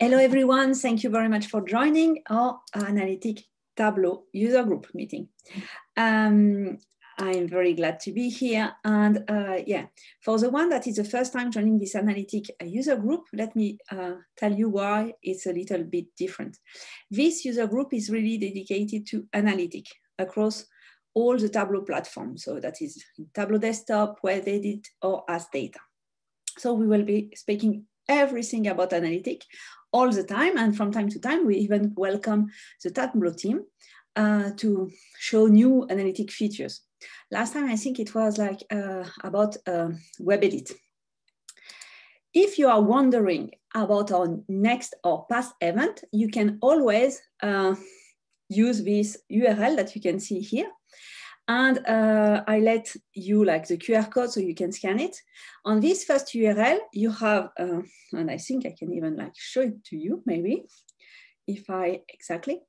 Hello, everyone. Thank you very much for joining our analytic Tableau user group meeting. I'm very glad to be here. And yeah, for the one that is the first time joining this analytic user group, let me tell you why it's a little bit different. This user group is really dedicated to analytic across all the Tableau platforms. So that is Tableau Desktop, Web Edit, or as data. So we will be speaking everything about analytic all the time. And from time to time, we even welcome the Tableau team to show new analytic features. Last time, I think it was like about Web Edit. If you are wondering about our next or past event, you can always use this URL that you can see here. And I let you like the QR code so you can scan it. On this first URL, you have, and I think I can even like show it to you maybe, if I, exactly.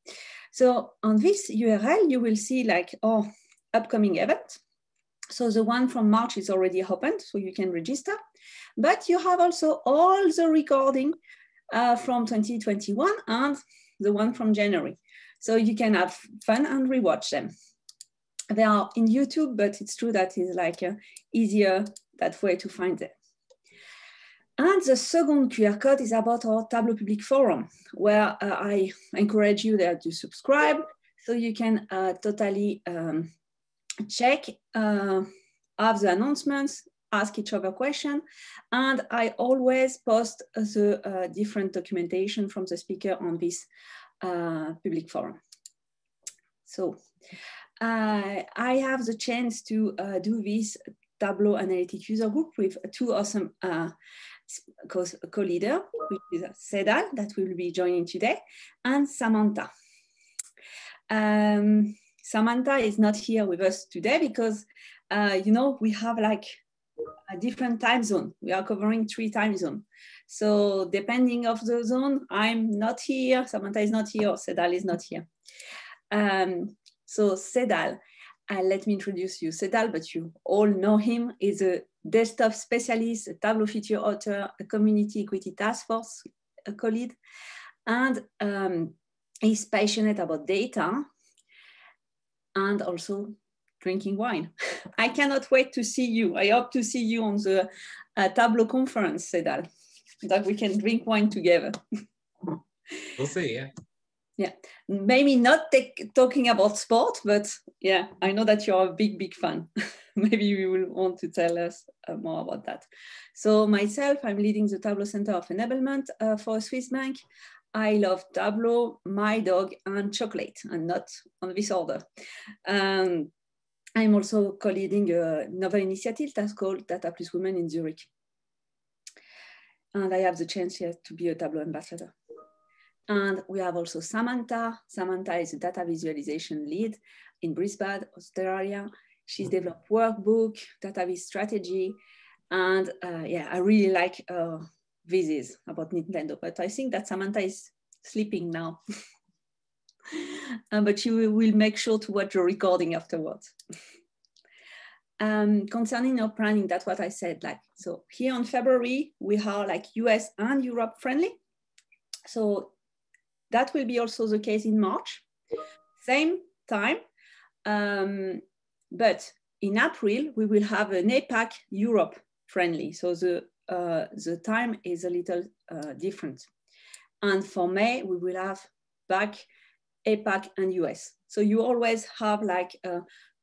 So on this URL, you will see like our upcoming event. So the one from March is already opened, so you can register. But you have also all the recording from 2021 and the one from January. So you can have fun and rewatch them. They are in YouTube, but it's true that it's like easier that way to find them. And the second QR code is about our Tableau Public Forum, where I encourage you there to subscribe so you can totally check, have the announcements, ask each other questions. And I always post the different documentation from the speaker on this public forum. So, I have the chance to do this Tableau Analytic User Group with two awesome co-leaders, which is Sedal, that will be joining today, and Samantha. Samantha is not here with us today because, you know, we have like a different time zone. We are covering 3 time zones. So depending of the zone, I'm not here, Samantha is not here, or Sedal is not here. So Sedal, let me introduce you. Sedal, but you all know him, is a desktop specialist, a Tableau feature author, a community equity task force co-lead, and he's passionate about data and also drinking wine. I cannot wait to see you. I hope to see you on the Tableau conference, Sedal, that we can drink wine together. We'll see, yeah. Yeah, maybe not talking about sport, but yeah, I know that you're a big fan. Maybe you will want to tell us more about that. So myself, I'm leading the Tableau Center of Enablement for a Swiss bank. I love Tableau, my dog, and chocolate, and not on this order. I'm also co-leading a novel initiative that's called Data Plus Women in Zurich. And I have the chance here to be a Tableau ambassador. And we have also Samantha. Samantha is a data visualization lead in Brisbane, Australia. She's developed workbook, data vis strategy. And yeah, I really like Vizzes about Nintendo, but I think that Samantha is sleeping now. But she will make sure to watch the recording afterwards. Concerning our planning, that's what I said. Like, so here in February, we are like US and Europe friendly. So that will be also the case in March, same time. But in April, we will have an APAC Europe friendly. So the time is a little different. And for May, we will have back APAC and US. So you always have like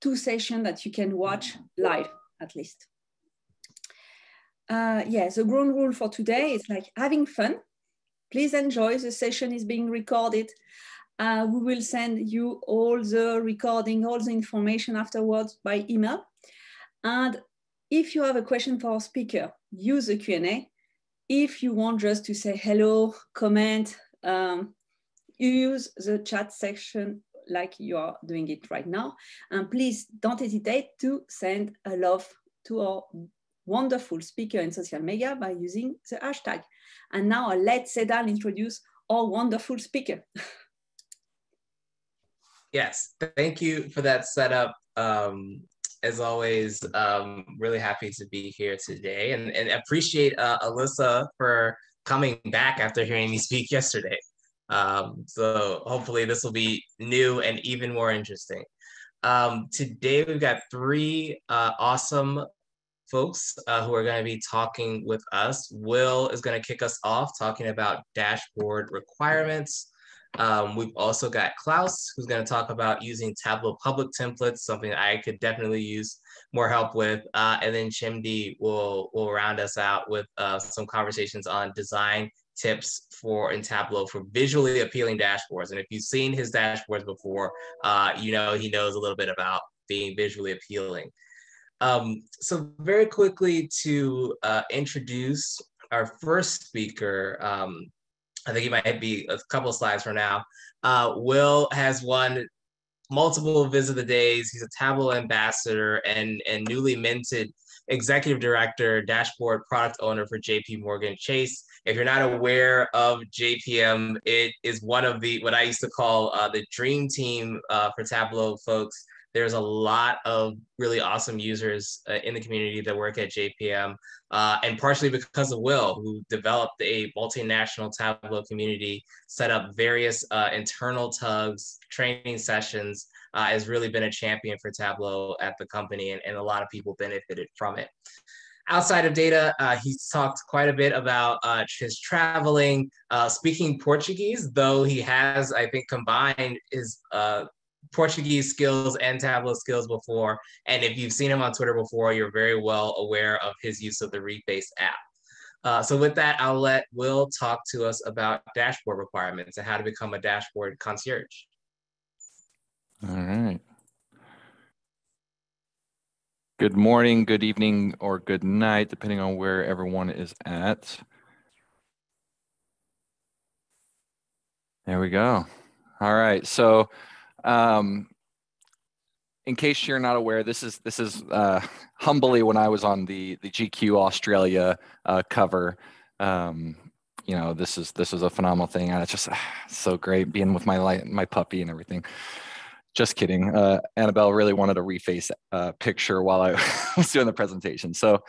2 sessions that you can watch live at least. Yeah, the ground rule for today is like having fun. Please enjoy, the session is being recorded. We will send you all the recording, all the information afterwards by email. And if you have a question for our speaker, use the Q&A. If you want just to say hello, comment, use the chat section like you are doing it right now. And please don't hesitate to send a love to our wonderful speaker in social media by using the hashtag. And now I'll let Sedal introduce our wonderful speaker. Yes, thank you for that setup. As always, really happy to be here today and appreciate Alyssa for coming back after hearing me speak yesterday. So hopefully this will be new and even more interesting. Today we've got three awesome folks who are going to be talking with us. Will is going to kick us off talking about dashboard requirements. We've also got Klaus, who's going to talk about using Tableau public templates, something I could definitely use more help with. And then Chimdi will round us out with some conversations on design tips in Tableau for visually appealing dashboards. And if you've seen his dashboards before, you know he knows a little bit about being visually appealing. So very quickly to introduce our first speaker, I think he might be a couple of slides from now. Will has won multiple Viz of the Days. He's a Tableau ambassador and newly minted executive director, dashboard product owner for JP Morgan Chase. If you're not aware of JPM, it is one of the, what I used to call the dream team for Tableau folks. There's a lot of really awesome users in the community that work at JPM, and partially because of Will, who developed a multinational Tableau community, set up various internal tugs, training sessions, has really been a champion for Tableau at the company, and a lot of people benefited from it. Outside of data, he's talked quite a bit about his traveling, speaking Portuguese, though he has, I think, combined his Portuguese skills and Tableau skills before. And if you've seen him on Twitter before, you're very well aware of his use of the Reface app. So with that, I'll let Will talk to us about dashboard requirements and how to become a dashboard concierge. All right. Good morning, good evening, or good night, depending on where everyone is at. There we go. All right. So in case you're not aware, this is humbly when I was on the GQ Australia cover. You know, this is a phenomenal thing, and it's just so great being with my puppy and everything. Just kidding. Annabelle really wanted a Reface picture while I was doing the presentation. So,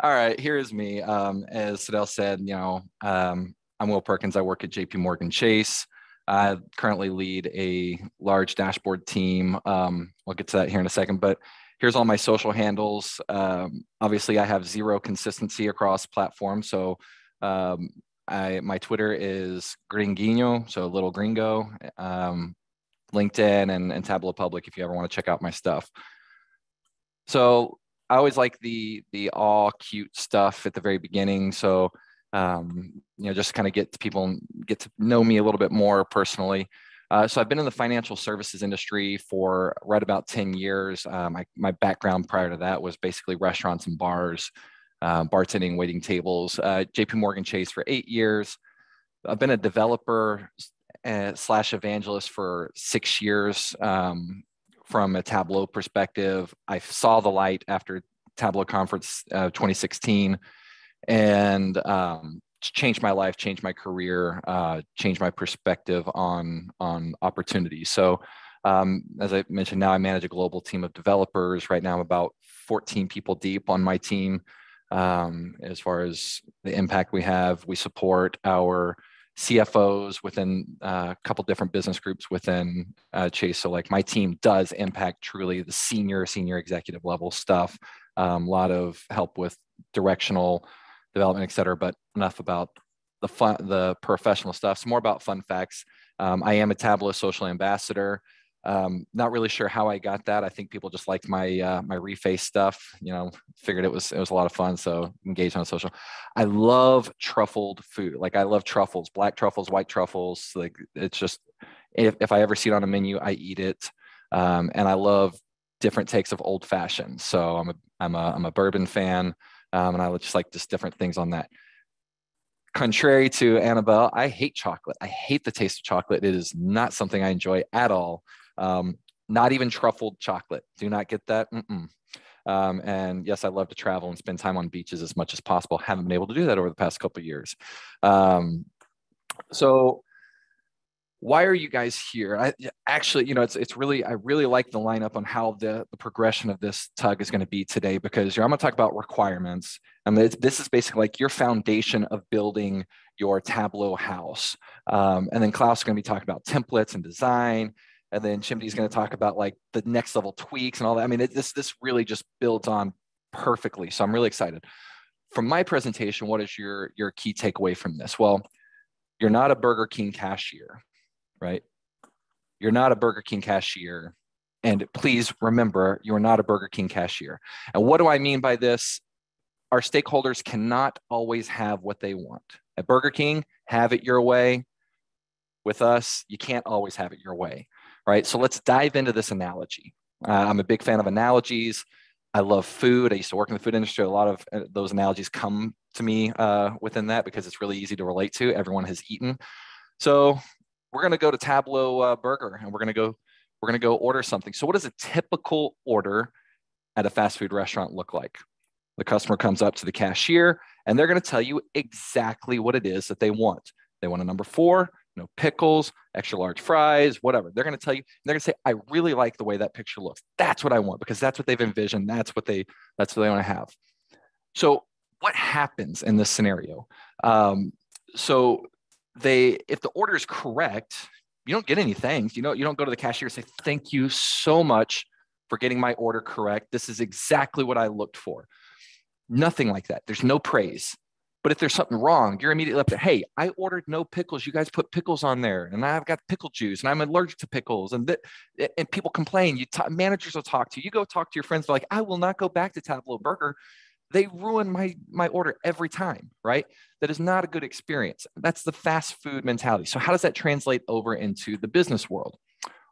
all right, here is me. As Sadell said, you know, I'm Will Perkins. I work at JP Morgan Chase. I currently lead a large dashboard team. We'll get to that here in a second, but here's all my social handles. Obviously, I have zero consistency across platforms. So my Twitter is Gringuinho, so little gringo. LinkedIn and Tableau Public if you ever want to check out my stuff. So I always like the all cute stuff at the very beginning. So you know, just kind of get to know me a little bit more personally. So I've been in the financial services industry for right about 10 years. My background prior to that was basically restaurants and bars, bartending, waiting tables. JP Morgan Chase for 8 years. I've been a developer slash evangelist for 6 years. From a Tableau perspective, I saw the light after Tableau conference 2016, and changed my life, changed my career, changed my perspective on opportunities. So as I mentioned, now I manage a global team of developers. Right now I'm about 14 people deep on my team. As far as the impact we have, we support our CFOs within a couple different business groups within Chase. So like my team does impact truly the senior executive level stuff. A lot of help with directional development, et cetera, but enough about the professional stuff. It's more about fun facts. I am a Tableau social ambassador. Not really sure how I got that. I think people just liked my my Reface stuff. You know, figured it was a lot of fun, so engaged on social. I love truffled food. Like I love truffles, black truffles, white truffles. Like it's just if I ever see it on a menu, I eat it. And I love different takes of old fashioned. So I'm a bourbon fan, and I just like just different things on that. Contrary to Annabelle, I hate chocolate. I hate the taste of chocolate. It is not something I enjoy at all. Not even truffled chocolate. Do not get that. And yes, I love to travel and spend time on beaches as much as possible. Haven't been able to do that over the past couple of years. So why are you guys here? Actually, you know, it's really, I really like the lineup on how the progression of this tug is going to be today, because I'm going to talk about requirements. I mean, this is basically like your foundation of building your Tableau house. And then Klaus is going to be talking about templates and design. And then Chimdi is going to talk about like the next level tweaks and all that. I mean, this really just builds on perfectly. So I'm really excited. From my presentation, what is your key takeaway from this? Well, you're not a Burger King cashier, right? You're not a Burger King cashier. And please remember, you're not a Burger King cashier. And what do I mean by this? Our stakeholders cannot always have what they want. At Burger King, have it your way. With us, you can't always have it your way, right? So let's dive into this analogy. I'm a big fan of analogies. I love food. I used to work in the food industry. A lot of those analogies come to me within that because it's really easy to relate to. Everyone has eaten. So we're going to go to Tableau Burger and we're going to go order something. So what does a typical order at a fast food restaurant look like? The customer comes up to the cashier and they're going to tell you exactly what it is that they want. They want a number 4, no pickles, extra large fries, whatever. They're going to tell you, they're going to say, I really like the way that picture looks. That's what I want because that's what they've envisioned. That's what they want to have. So what happens in this scenario? If the order is correct, you don't get any thanks. You don't go to the cashier and say, thank you so much for getting my order correct. This is exactly what I looked for. Nothing like that. There's no praise. But if there's something wrong, you're immediately up there. Hey, I ordered no pickles. You guys put pickles on there, and I've got pickle juice, and I'm allergic to pickles. And people complain. Managers will talk to you. You go talk to your friends. They're like, I will not go back to Tableau Burger. They ruin my order every time, right? That is not a good experience. That's the fast food mentality. So how does that translate over into the business world?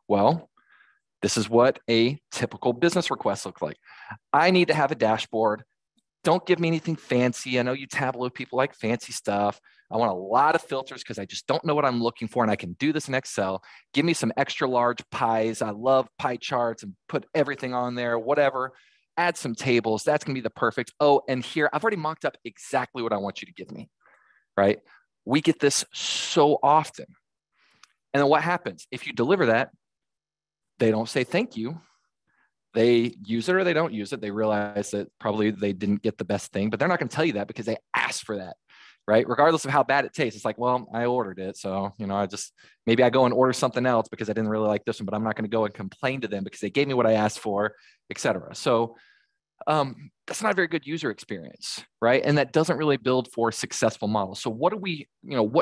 Well, this is what a typical business request looks like. I need to have a dashboard. Don't give me anything fancy. I know you Tableau people like fancy stuff. I want a lot of filters because I just don't know what I'm looking for and I can do this in Excel. Give me some extra large pies. I love pie charts and put everything on there, whatever. Add some tables. That's going to be the perfect. Oh, and here, I've already mocked up exactly what I want you to give me, right? We get this so often. And then what happens? If you deliver that, they don't say thank you. They use it or they don't use it. They realize that probably they didn't get the best thing, but they're not going to tell you that because they asked for that, right? Regardless of how bad it tastes. It's like, well, I ordered it. So, maybe I go and order something else because I didn't really like this one, but I'm not going to go and complain to them because they gave me what I asked for, et cetera. So that's not a very good user experience, right? And that doesn't really build for successful models. So what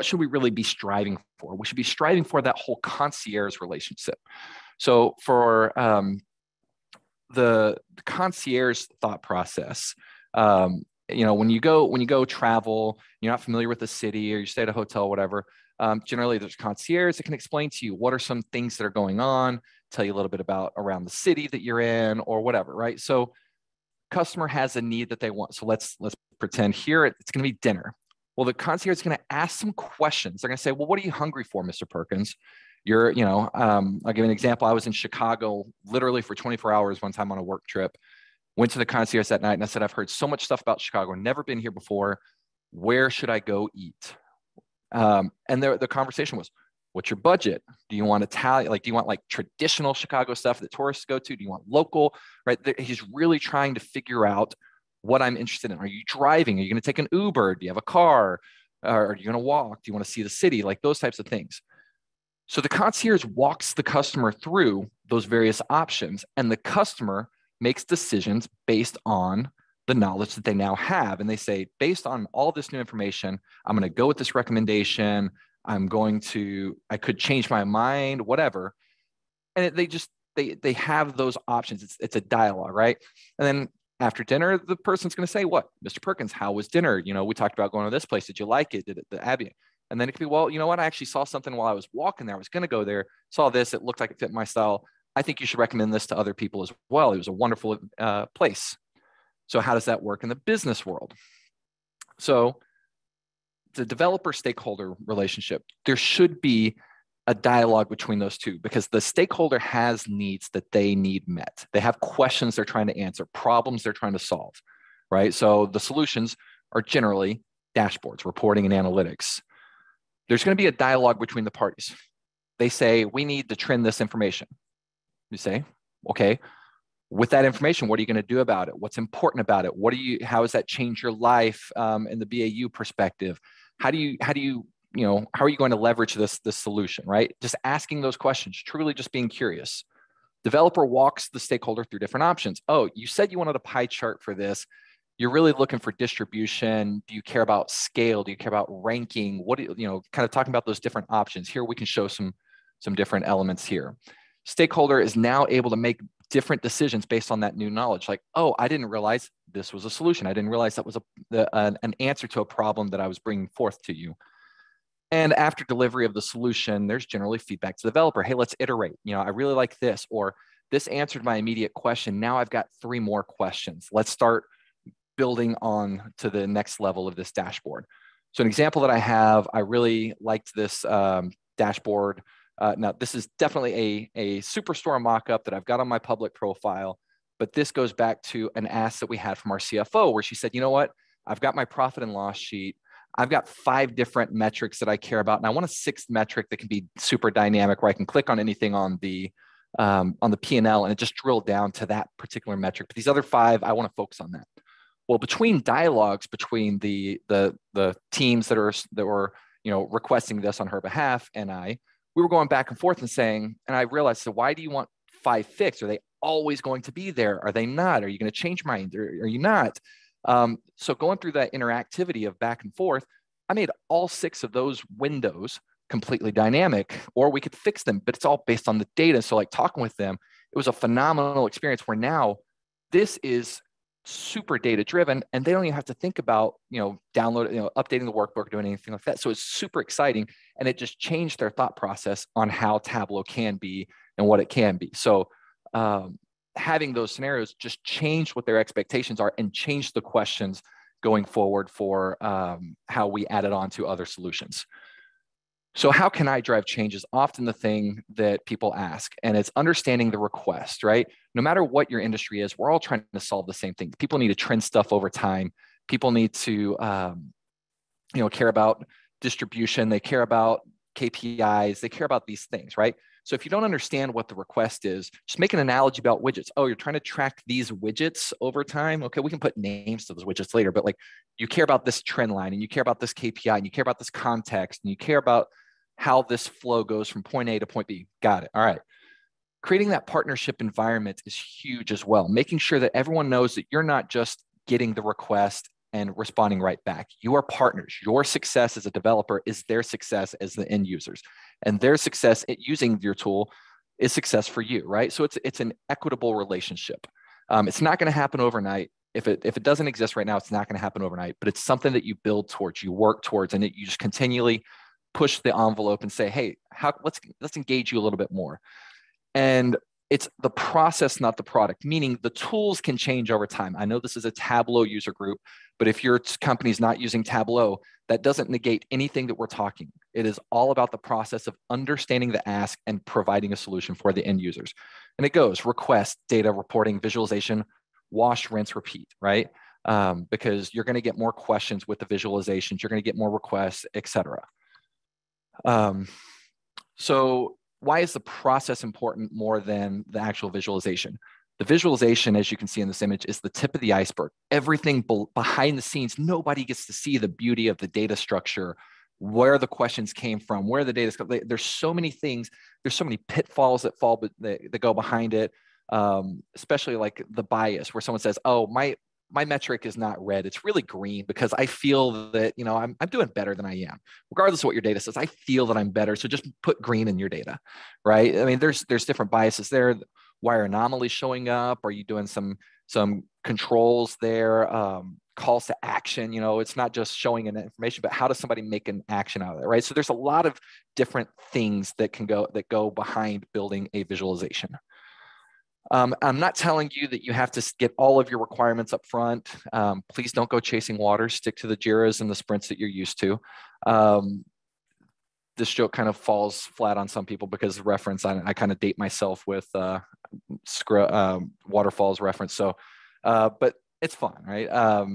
should we really be striving for? We should be striving for that whole concierge relationship. So for the concierge thought process, when you go travel, you're not familiar with the city or you stay at a hotel, whatever, generally there's concierge that can explain to you what are some things that are going on, tell you a little bit about around the city that you're in or whatever, right? So customer has a need that they want. So let's pretend here it's going to be dinner. Well, the concierge is going to ask some questions. They're going to say, well, what are you hungry for, Mr. Perkins? I'll give you an example. I was in Chicago literally for 24 hours one time on a work trip, went to the concierge that night and I said, I've heard so much stuff about Chicago, never been here before. Where should I go eat? And the conversation was, what's your budget? Do you want Italian? Do you want traditional Chicago stuff that tourists go to? Do you want local? Right? He's really trying to figure out what I'm interested in. Are you driving? Are you going to take an Uber? Do you have a car? Or are you going to walk? Do you want to see the city? Those types of things. So the concierge walks the customer through those various options, and the customer makes decisions based on the knowledge that they now have. And they say, based on all this new information, I'm going to go with this recommendation. I could change my mind, whatever. And they have those options. It's a dialogue, right? And then after dinner, the person's going to say, what, Mr. Perkins, how was dinner? We talked about going to this place. Did you like it? Did it, the Abbey? And then it could be, well, you know what? I actually saw something while I was walking there. I was going to go there, saw this. It looked like it fit my style. I think you should recommend this to other people as well. It was a wonderful place. So how does that work in the business world? So the developer stakeholder relationship, there should be a dialogue between those two because the stakeholder has needs that they need met. They have questions they're trying to answer, problems they're trying to solve, right? So the solutions are generally dashboards, reporting, and analytics. There's going to be a dialogue between the parties. They say, we need to trend this information. You say, okay, With that information, what are you going to do about it? What's important about it? How has that changed your life in the BAU perspective? How are you going to leverage this solution, right? Just asking those questions, truly just being curious. Developer walks the stakeholder through different options. Oh, you said you wanted a pie chart for this. You're really looking for distribution. Do you care about scale? Do you care about ranking? Kind of talking about those different options. Here we can show some different elements here. Stakeholder is now able to make different decisions based on that new knowledge. Like, oh, I didn't realize this was a solution. I didn't realize that was an answer to a problem that I was bringing forth to you. And after delivery of the solution, there's generally feedback to the developer. Hey, let's iterate. I really like this, or this answered my immediate question. Now I've got 3 more questions. Let's start building on to the next level of this dashboard. So an example that I have, I really liked this dashboard. Now, this is definitely a Superstore mock-up that I've got on my public profile, but this goes back to an ask that we had from our CFO where she said, you know what, I've got my profit and loss sheet. I've got 5 different metrics that I care about, and I want a 6th metric that can be super dynamic where I can click on anything on the P&L and it just drill down to that particular metric. But these other 5, I want to focus on that. Well, between dialogues between the teams that were requesting this on her behalf and we were going back and forth and saying, and I realized, so why do you want 5 fixed? Are they always going to be there? Are they not? Are you going to change minds? Or are you not? So going through that interactivity of back and forth, I made all 6 of those windows completely dynamic, or we could fix them, but it's all based on the data. So like talking with them, it was a phenomenal experience where now this is super data driven and they don't even have to think about, downloading, updating the workbook, doing anything like that. So it's super exciting. And it just changed their thought process on how Tableau can be and what it can be. So having those scenarios just changed what their expectations are and changed the questions going forward for how we added on to other solutions. So how can I drive change is often the thing that people ask, and it's understanding the request, right? No matter what your industry is, we're all trying to solve the same thing. People need to trend stuff over time. People need to, care about distribution. They care about KPIs. They care about these things, right? So if you don't understand what the request is, just make an analogy about widgets. Oh, you're trying to track these widgets over time. Okay, we can put names to those widgets later, but like you care about this trend line and you care about this KPI and you care about this context and you care about how this flow goes from point A to point B. Got it. All right. Creating that partnership environment is huge as well. Making sure that everyone knows that you're not just getting the request and responding right back. You are partners. Your success as a developer is their success as the end users. And their success at using your tool is success for you, right? So it's an equitable relationship. It's not going to happen overnight. If it doesn't exist right now, it's not going to happen overnight, but it's something that you build towards, you work towards, and you just continually push the envelope and say, hey, let's engage you a little bit more. And it's the process, not the product, meaning the tools can change over time. I know this is a Tableau user group, but if your company's not using Tableau, that doesn't negate anything that we're talking. It is all about the process of understanding the ask and providing a solution for the end users. And it goes request, data, reporting, visualization, wash, rinse, repeat, right? Because you're going to get more questions with the visualizations, you're going to get more requests, et cetera. So why is the process important more than the actual visualization? The visualization, as you can see in this image, is the tip of the iceberg. Everything behind the scenes, nobody gets to see the beauty of the data structure, where the questions came from, where the data is. There's so many things. There's so many pitfalls that go behind it, especially like the bias, where someone says, "Oh, my metric is not red; it's really green because I feel that I'm doing better than I am." Regardless of what your data says, I feel that I'm better, so just put green in your data, right? I mean, there's different biases there. Why are anomalies showing up? Are you doing some controls there? Calls to action. It's not just showing an information, but how does somebody make an action out of it, right? So there's a lot of different things that go behind building a visualization. I'm not telling you that you have to get all of your requirements up front. Please don't go chasing water. Stick to the JIRAs and the sprints that you're used to. This joke kind of falls flat on some people because reference, I kind of date myself with waterfalls reference. So, but it's fun, right?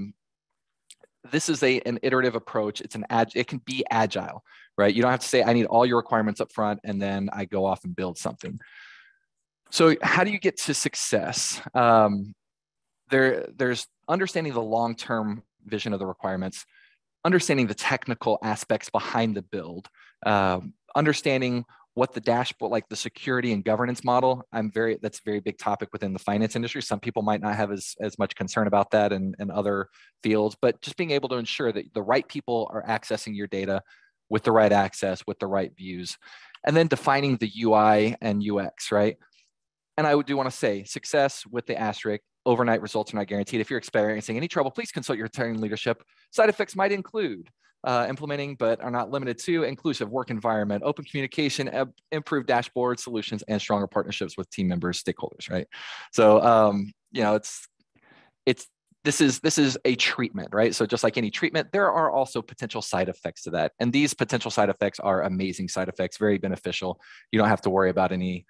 This is an iterative approach. It can be agile, right? You don't have to say, I need all your requirements up front, and then I go off and build something. So how do you get to success? There's understanding the long-term vision of the requirements, understanding the technical aspects behind the build, understanding what the dashboard, like the security and governance model, that's a very big topic within the finance industry. Some people might not have as much concern about that in other fields, but just being able to ensure that the right people are accessing your data with the right access, with the right views, and then defining the UI and UX, right? And I do want to say success with the asterisk, overnight results are not guaranteed. If you're experiencing any trouble, please consult your team leadership. Side effects might include implementing, but are not limited to, inclusive work environment, open communication, improved dashboard solutions, and stronger partnerships with team members, stakeholders, right? So, you know, this is a treatment, right? So just like any treatment, there are also potential side effects to that. And these potential side effects are amazing side effects, very beneficial. You don't have to worry about any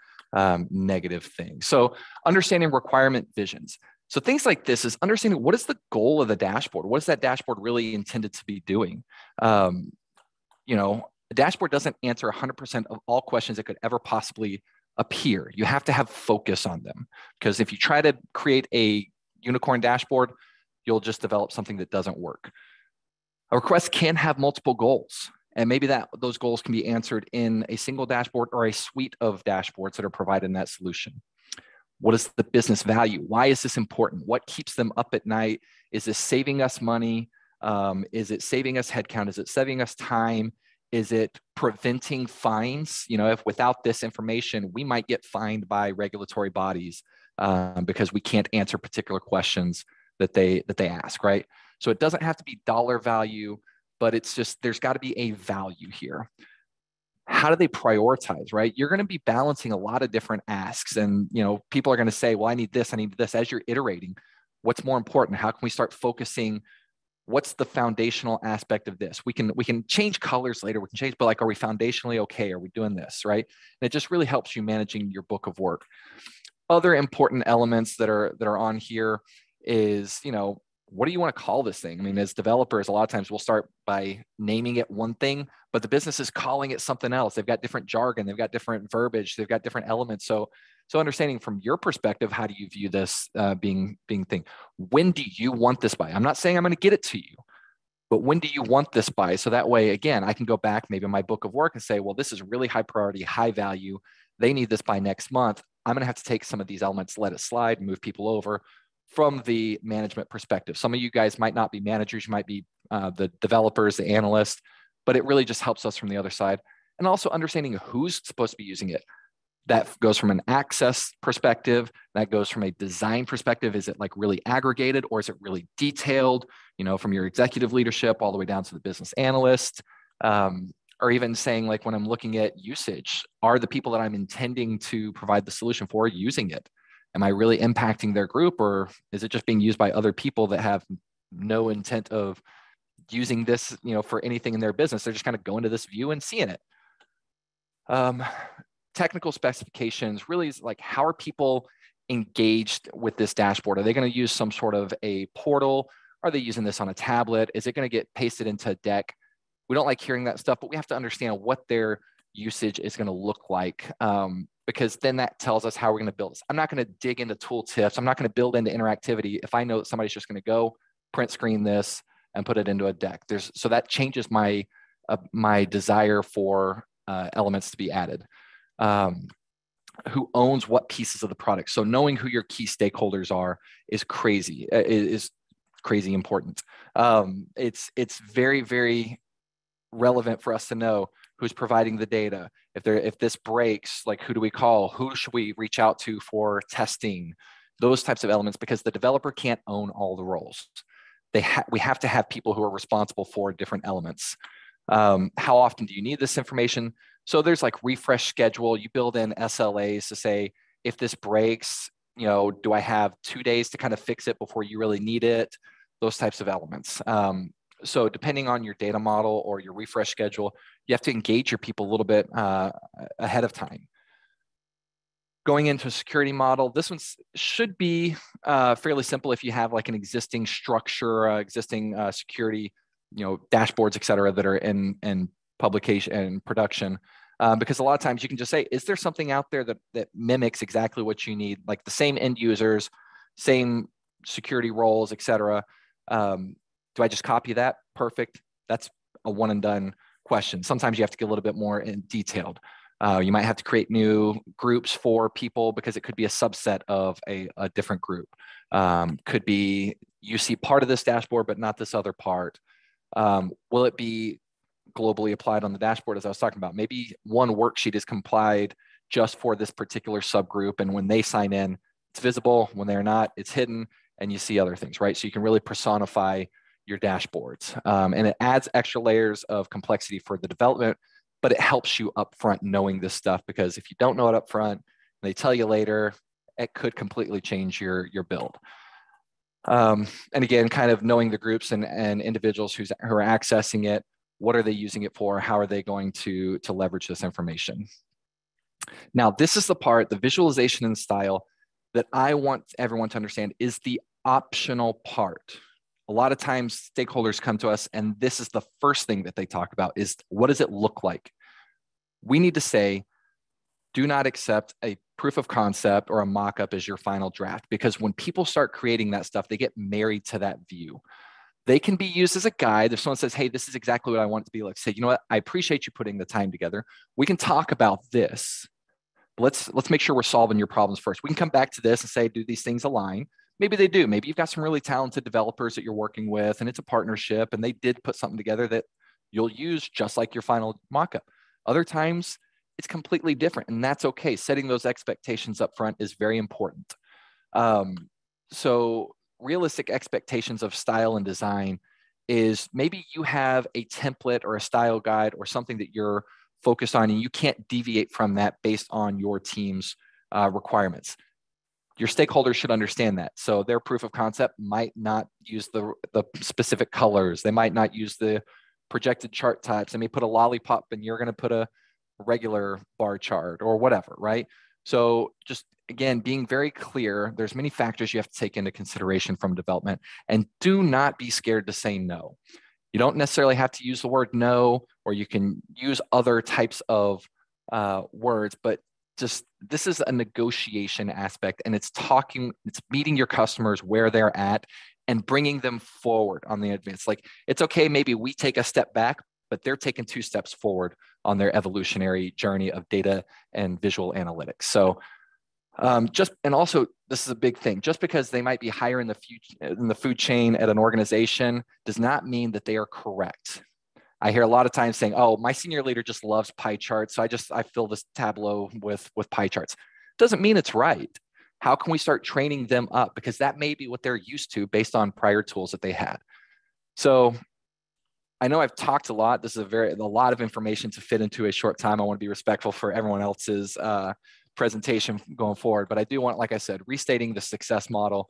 negative things. So understanding requirement visions. So things like this is understanding what is the goal of the dashboard? What is that dashboard really intended to be doing? You know, a dashboard doesn't answer 100% of all questions that could ever possibly appear. You have to have focus on them, because if you try to create a unicorn dashboard, you'll just develop something that doesn't work. A request can have multiple goals, and maybe those goals can be answered in a single dashboard or a suite of dashboards that are provided in that solution. What is the business value? Why is this important? What keeps them up at night? Is this saving us money? Is it saving us headcount? Is it saving us time? Is it preventing fines? You know, if without this information, we might get fined by regulatory bodies because we can't answer particular questions that they ask, right? So it doesn't have to be dollar value, but it's just, there's got to be a value here. How do they prioritize, right? You're going to be balancing a lot of different asks, and you know, people are going to say, well, I need this, I need this. As you're iterating, what's more important? How can we start focusing? What's the foundational aspect of this? We can change colors later, we can change, but like, are we foundationally okay? Are we doing this, right? And it just really helps you managing your book of work. Other important elements that are on here is, you know, what do you want to call this thing? I mean, as developers, a lot of times we'll start by naming it one thing, but the business is calling it something else. They've got different jargon, they've got different verbiage, they've got different elements. So understanding from your perspective, how do you view this being thing? When do you want this by? I'm not saying I'm going to get it to you, but when do you want this by? So that way, again, I can go back maybe in my book of work and say, well, this is really high priority, high value. They need this by next month. I'm going to have to take some of these elements, let it slide, move people over from the management perspective. Some of you guys might not be managers, you might be the developers, the analysts, but it really just helps us from the other side. And also understanding who's supposed to be using it. That goes from an access perspective, that goes from a design perspective. Is it like really aggregated, or is it really detailed, you know, from your executive leadership all the way down to the business analyst? Or even saying, like, when I'm looking at usage, are the people that I'm intending to provide the solution for using it? Am I really impacting their group, or is it just being used by other people that have no intent of using this, you know, for anything in their business? They're just kind of going to this view and seeing it. Technical specifications really is like, how are people engaged with this dashboard? Are they going to use some sort of a portal? Are they using this on a tablet? Is it going to get pasted into a deck? We don't like hearing that stuff, but we have to understand what their usage is going to look like. Because then that tells us how we're going to build this. I'm not going to dig into tool tips. I'm not going to build into interactivity if I know that somebody's just going to go print screen this and put it into a deck. So that changes my desire for elements to be added. Who owns what pieces of the product? So knowing who your key stakeholders are is crazy important. It's very, very relevant for us to know who's providing the data. If this breaks, like, who do we call? Who should we reach out to for testing? Those types of elements, because the developer can't own all the roles. We have to have people who are responsible for different elements. How often do you need this information? So there's like refresh schedule. You build in SLAs to say, if this breaks, you know, do I have 2 days to kind of fix it before you really need it? Those types of elements. So depending on your data model or your refresh schedule, you have to engage your people a little bit ahead of time. Going into a security model, this one should be fairly simple if you have like an existing structure, existing security, you know, dashboards, et cetera, that are in publication and production. Because a lot of times you can just say, is there something out there that mimics exactly what you need? Like the same end users, same security roles, et cetera. Do I just copy that? Perfect. That's a one and done question. Sometimes you have to get a little bit more detailed. You might have to create new groups for people because it could be a subset of a different group. Could be you see part of this dashboard, but not this other part. Will it be globally applied on the dashboard, as I was talking about? Maybe one worksheet is complied just for this particular subgroup. And when they sign in, it's visible. When they're not, it's hidden, and you see other things, right? So you can really personify your dashboards. And it adds extra layers of complexity for the development, but it helps you upfront knowing this stuff, because if you don't know it upfront, they tell you later, it could completely change your build. And again, kind of knowing the groups and individuals who are accessing it, what are they using it for? How are they going to leverage this information? Now, this is the part, the visualization and style, that I want everyone to understand is the optional part. A lot of times stakeholders come to us and this is the first thing that they talk about is, what does it look like? We need to say, do not accept a proof of concept or a mock-up as your final draft, because when people start creating that stuff, they get married to that view. They can be used as a guide. If someone says, hey, this is exactly what I want it to be like, say, you know what, I appreciate you putting the time together. We can talk about this. Let's make sure we're solving your problems first. We can come back to this and say, do these things align? Maybe they do. Maybe you've got some really talented developers that you're working with and it's a partnership and they did put something together that you'll use just like your final mockup. Other times it's completely different, and that's okay. Setting those expectations up front is very important. So realistic expectations of style and design is maybe you have a template or a style guide or something that you're focused on, and you can't deviate from that based on your team's requirements. Your stakeholders should understand that. So their proof of concept might not use the specific colors. They might not use the projected chart types. They may put a lollipop and you're going to put a regular bar chart or whatever, right? So just, again, being very clear, there's many factors you have to take into consideration from development, and do not be scared to say no. You don't necessarily have to use the word no, or you can use other types of words, but just this is a negotiation aspect, and it's meeting your customers where they're at and bringing them forward on the advance. Like, it's okay, maybe we take a step back, but they're taking 2 steps forward on their evolutionary journey of data and visual analytics. So and also, this is a big thing, just because they might be higher in the food chain at an organization does not mean that they are correct. I hear a lot of times saying, oh, my senior leader just loves pie charts, so I fill this Tableau with pie charts. Doesn't mean it's right. How can we start training them up? Because that may be what they're used to based on prior tools that they had. So I know I've talked a lot. This is a lot of information to fit into a short time. I want to be respectful for everyone else's presentation going forward, but I do want, like I said, restating the success model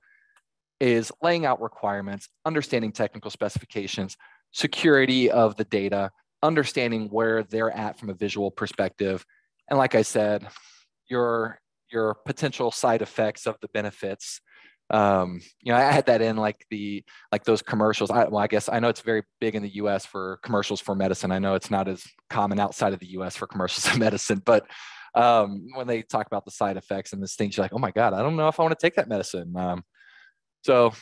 is laying out requirements, understanding technical specifications, security of the data, understanding where they're at from a visual perspective, and like I said, your potential side effects of the benefits. I had that in like those commercials. I guess I know it's very big in the US for commercials for medicine. I know it's not as common outside of the US for commercials of medicine, but when they talk about the side effects and this things, you're like, oh my God, I don't know if I want to take that medicine. So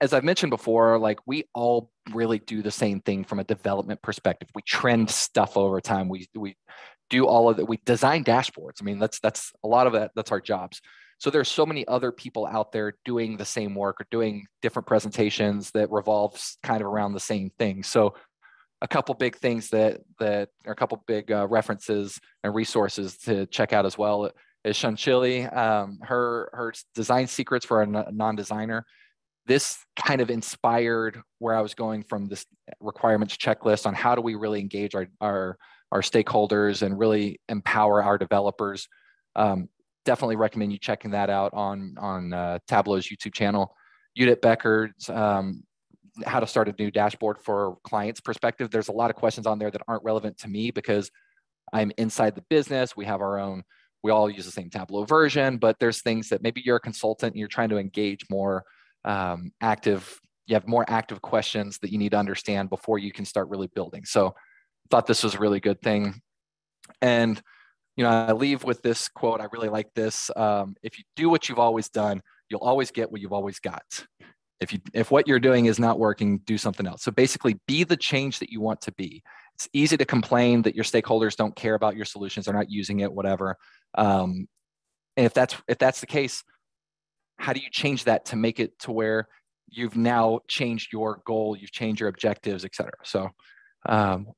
as I've mentioned before, like, we all really do the same thing from a development perspective. We trend stuff over time. We do all of that. We design dashboards. I mean, that's a lot of that. That's our jobs. So there's so many other people out there doing the same work or doing different presentations that revolves kind of around the same thing. So a couple big things that are a couple big references and resources to check out as well is Schulte, her design secrets for a non-designer. This kind of inspired where I was going from this requirements checklist on how do we really engage our stakeholders and really empower our developers. Definitely recommend you checking that out on Tableau's YouTube channel. Judith Becker's how to start a new dashboard for clients' perspective. There's a lot of questions on there that aren't relevant to me because I'm inside the business. We have our own, we all use the same Tableau version, but there's things that maybe you're a consultant and you're trying to engage more active, you have more active questions that you need to understand before you can start really building. So I thought this was a really good thing. And, you know, I leave with this quote. I really like this. If you do what you've always done, you'll always get what you've always got. If what you're doing is not working, do something else. So basically, be the change that you want to be. It's easy to complain that your stakeholders don't care about your solutions, they're not using it, whatever. And if that's the case, how do you change that to make it to where you've now changed your goal, you've changed your objectives, et cetera? So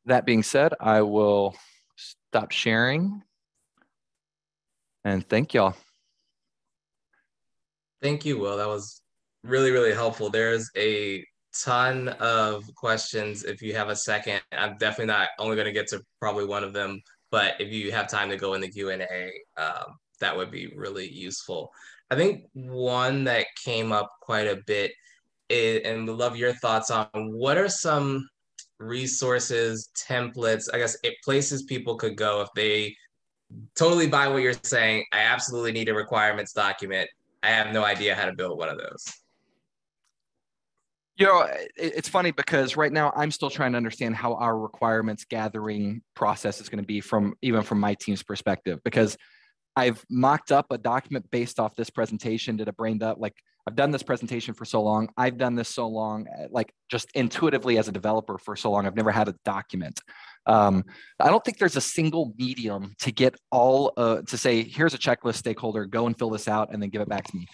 that being said, I will stop sharing. And thank y'all. Thank you, Will. That was really, really helpful. There's a ton of questions. If you have a second, I'm definitely not only going to get to probably one of them, but if you have time to go in the Q&A, that would be really useful. I think one that came up quite a bit is, and we'd love your thoughts on, what are some resources, templates, I guess places people could go if they totally buy what you're saying. I absolutely need a requirements document. I have no idea how to build one of those. You know, it's funny because right now I'm still trying to understand how our requirements gathering process is going to be even from my team's perspective, because I've mocked up a document based off this presentation, did a brain dump. Like, I've done this presentation for so long. I've done this so long, like just intuitively as a developer for so long. I've never had a document. I don't think there's a single medium to get all to say, here's a checklist stakeholder, go and fill this out and then give it back to me.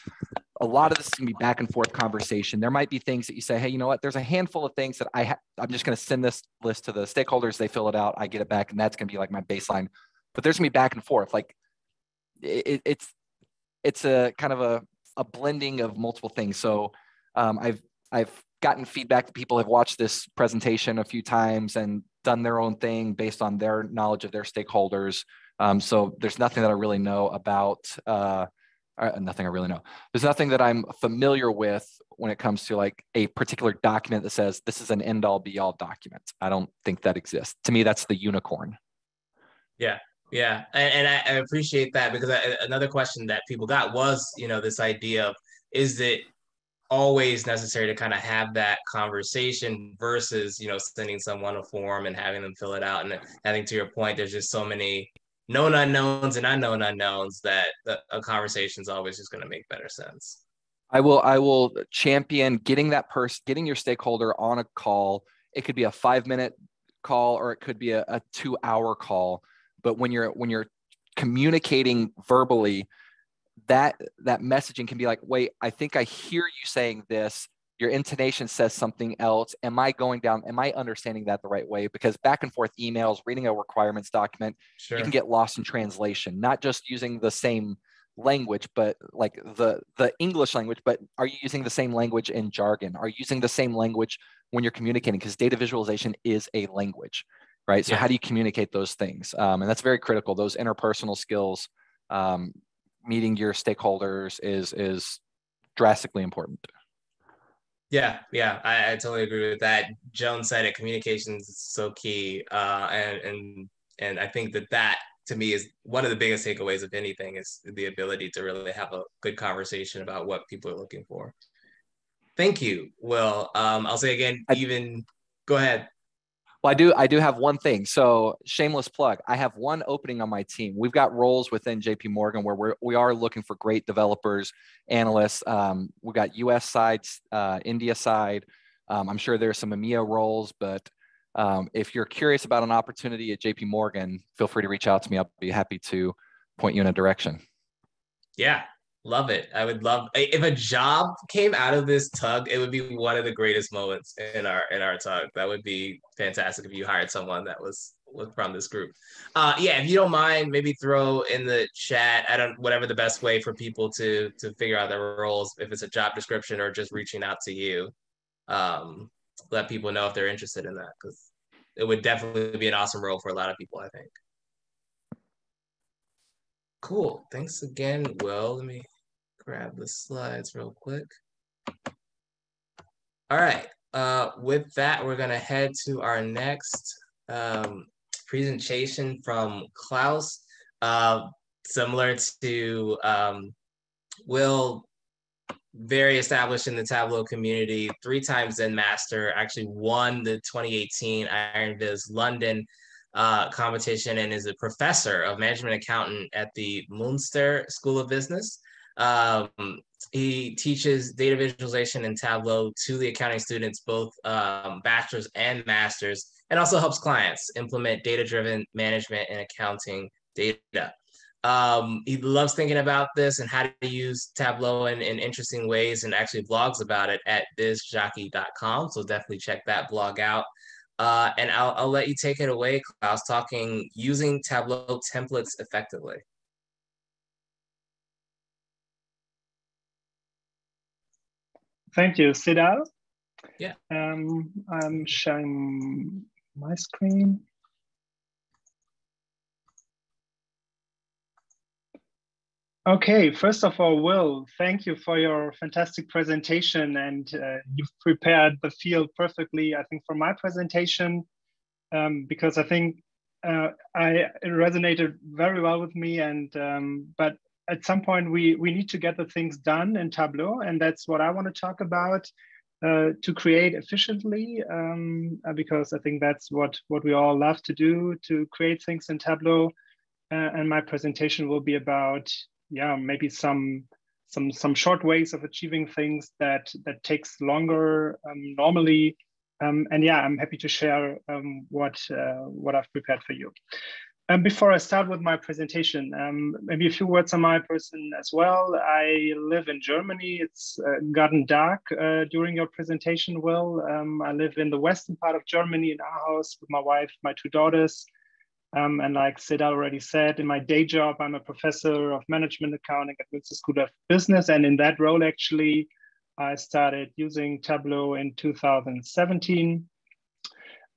A lot of this is going to be back and forth conversation. There might be things that you say, hey, you know what? There's a handful of things that I'm just going to send this list to the stakeholders. They fill it out. I get it back. And that's going to be like my baseline. But there's going to be back and forth. Like it's a kind of a blending of multiple things. So I've gotten feedback that people have watched this presentation a few times and done their own thing based on their knowledge of their stakeholders. So there's nothing that I really know about, nothing I really know. There's nothing that I'm familiar with when it comes to like a particular document that says this is an end all be all document. I don't think that exists. To me, that's the unicorn. Yeah. Yeah, and I appreciate that, because another question that people got was, you know, this idea of, is it always necessary to kind of have that conversation versus, you know, sending someone a form and having them fill it out? And I think to your point, there's just so many known unknowns and unknown unknowns that a conversation is always just going to make better sense. I will champion getting your stakeholder on a call. It could be a 5-minute call or it could be a 2-hour call. But when you're communicating verbally, that messaging can be like, wait, I think I hear you saying this. Your intonation says something else. Am I understanding that the right way? Because back and forth emails, reading a requirements document, Sure. You can get lost in translation, not just using the same language, but like the English language, but are you using the same language in jargon? Are you using the same language when you're communicating? Because data visualization is a language. Right. So how do you communicate those things? And that's very critical. Those interpersonal skills, meeting your stakeholders is drastically important. Yeah, I totally agree with that. Joan said it, communications is so key. And I think that to me is one of the biggest takeaways of anything, is the ability to really have a good conversation about what people are looking for. Thank you, Will. I'll say again, go ahead. Well, I do have one thing. So shameless plug. I have one opening on my team. We've got roles within JP Morgan where we are looking for great developers, analysts. We've got US side, India side. I'm sure there's some EMEA roles, but if you're curious about an opportunity at JP Morgan, feel free to reach out to me. I'll be happy to point you in a direction. Yeah. Love it. I would love, if a job came out of this tug, it would be one of the greatest moments in our tug. That would be fantastic if you hired someone that was from this group. If you don't mind, maybe throw in the chat, whatever the best way for people to figure out their roles, if it's a job description or just reaching out to you. Let people know if they're interested in that, because it would definitely be an awesome role for a lot of people, I think. Cool. Thanks again, Will. Let me grab the slides real quick. All right. With that, we're going to head to our next presentation from Klaus. Similar to Will, very established in the Tableau community, 3 times Zen Master, actually won the 2018 Iron Viz London. competition and is a professor of management accountant at the Munster School of Business. Um, he teaches data visualization and Tableau to the accounting students, both bachelor's and master's, and also helps clients implement data-driven management and accounting data. He loves thinking about this and how to use Tableau in interesting ways, and actually blogs about it at bizjockey.com. So definitely check that blog out. And I'll let you take it away, Klaus, talking using Tableau templates effectively. Thank you, Sidal. Yeah. I'm sharing my screen. Okay, first of all, Will, thank you for your fantastic presentation, and you've prepared the field perfectly, I think, for my presentation, because I think it resonated very well with me, and but at some point we need to get the things done in Tableau, and that's what I want to talk about, to create efficiently, because I think that's what we all love to do, to create things in Tableau, and my presentation will be about, yeah, maybe some short ways of achieving things that takes longer normally, and yeah, I'm happy to share what I've prepared for you. Before I start with my presentation, maybe a few words on my person as well. I live in Germany. It's gotten dark during your presentation, Will. I live in the western part of Germany in Ahaus with my wife, my two daughters. And like Sid already said, in my day job, I'm a professor of management accounting at Vizzes School of Business. And in that role, actually, I started using Tableau in 2017.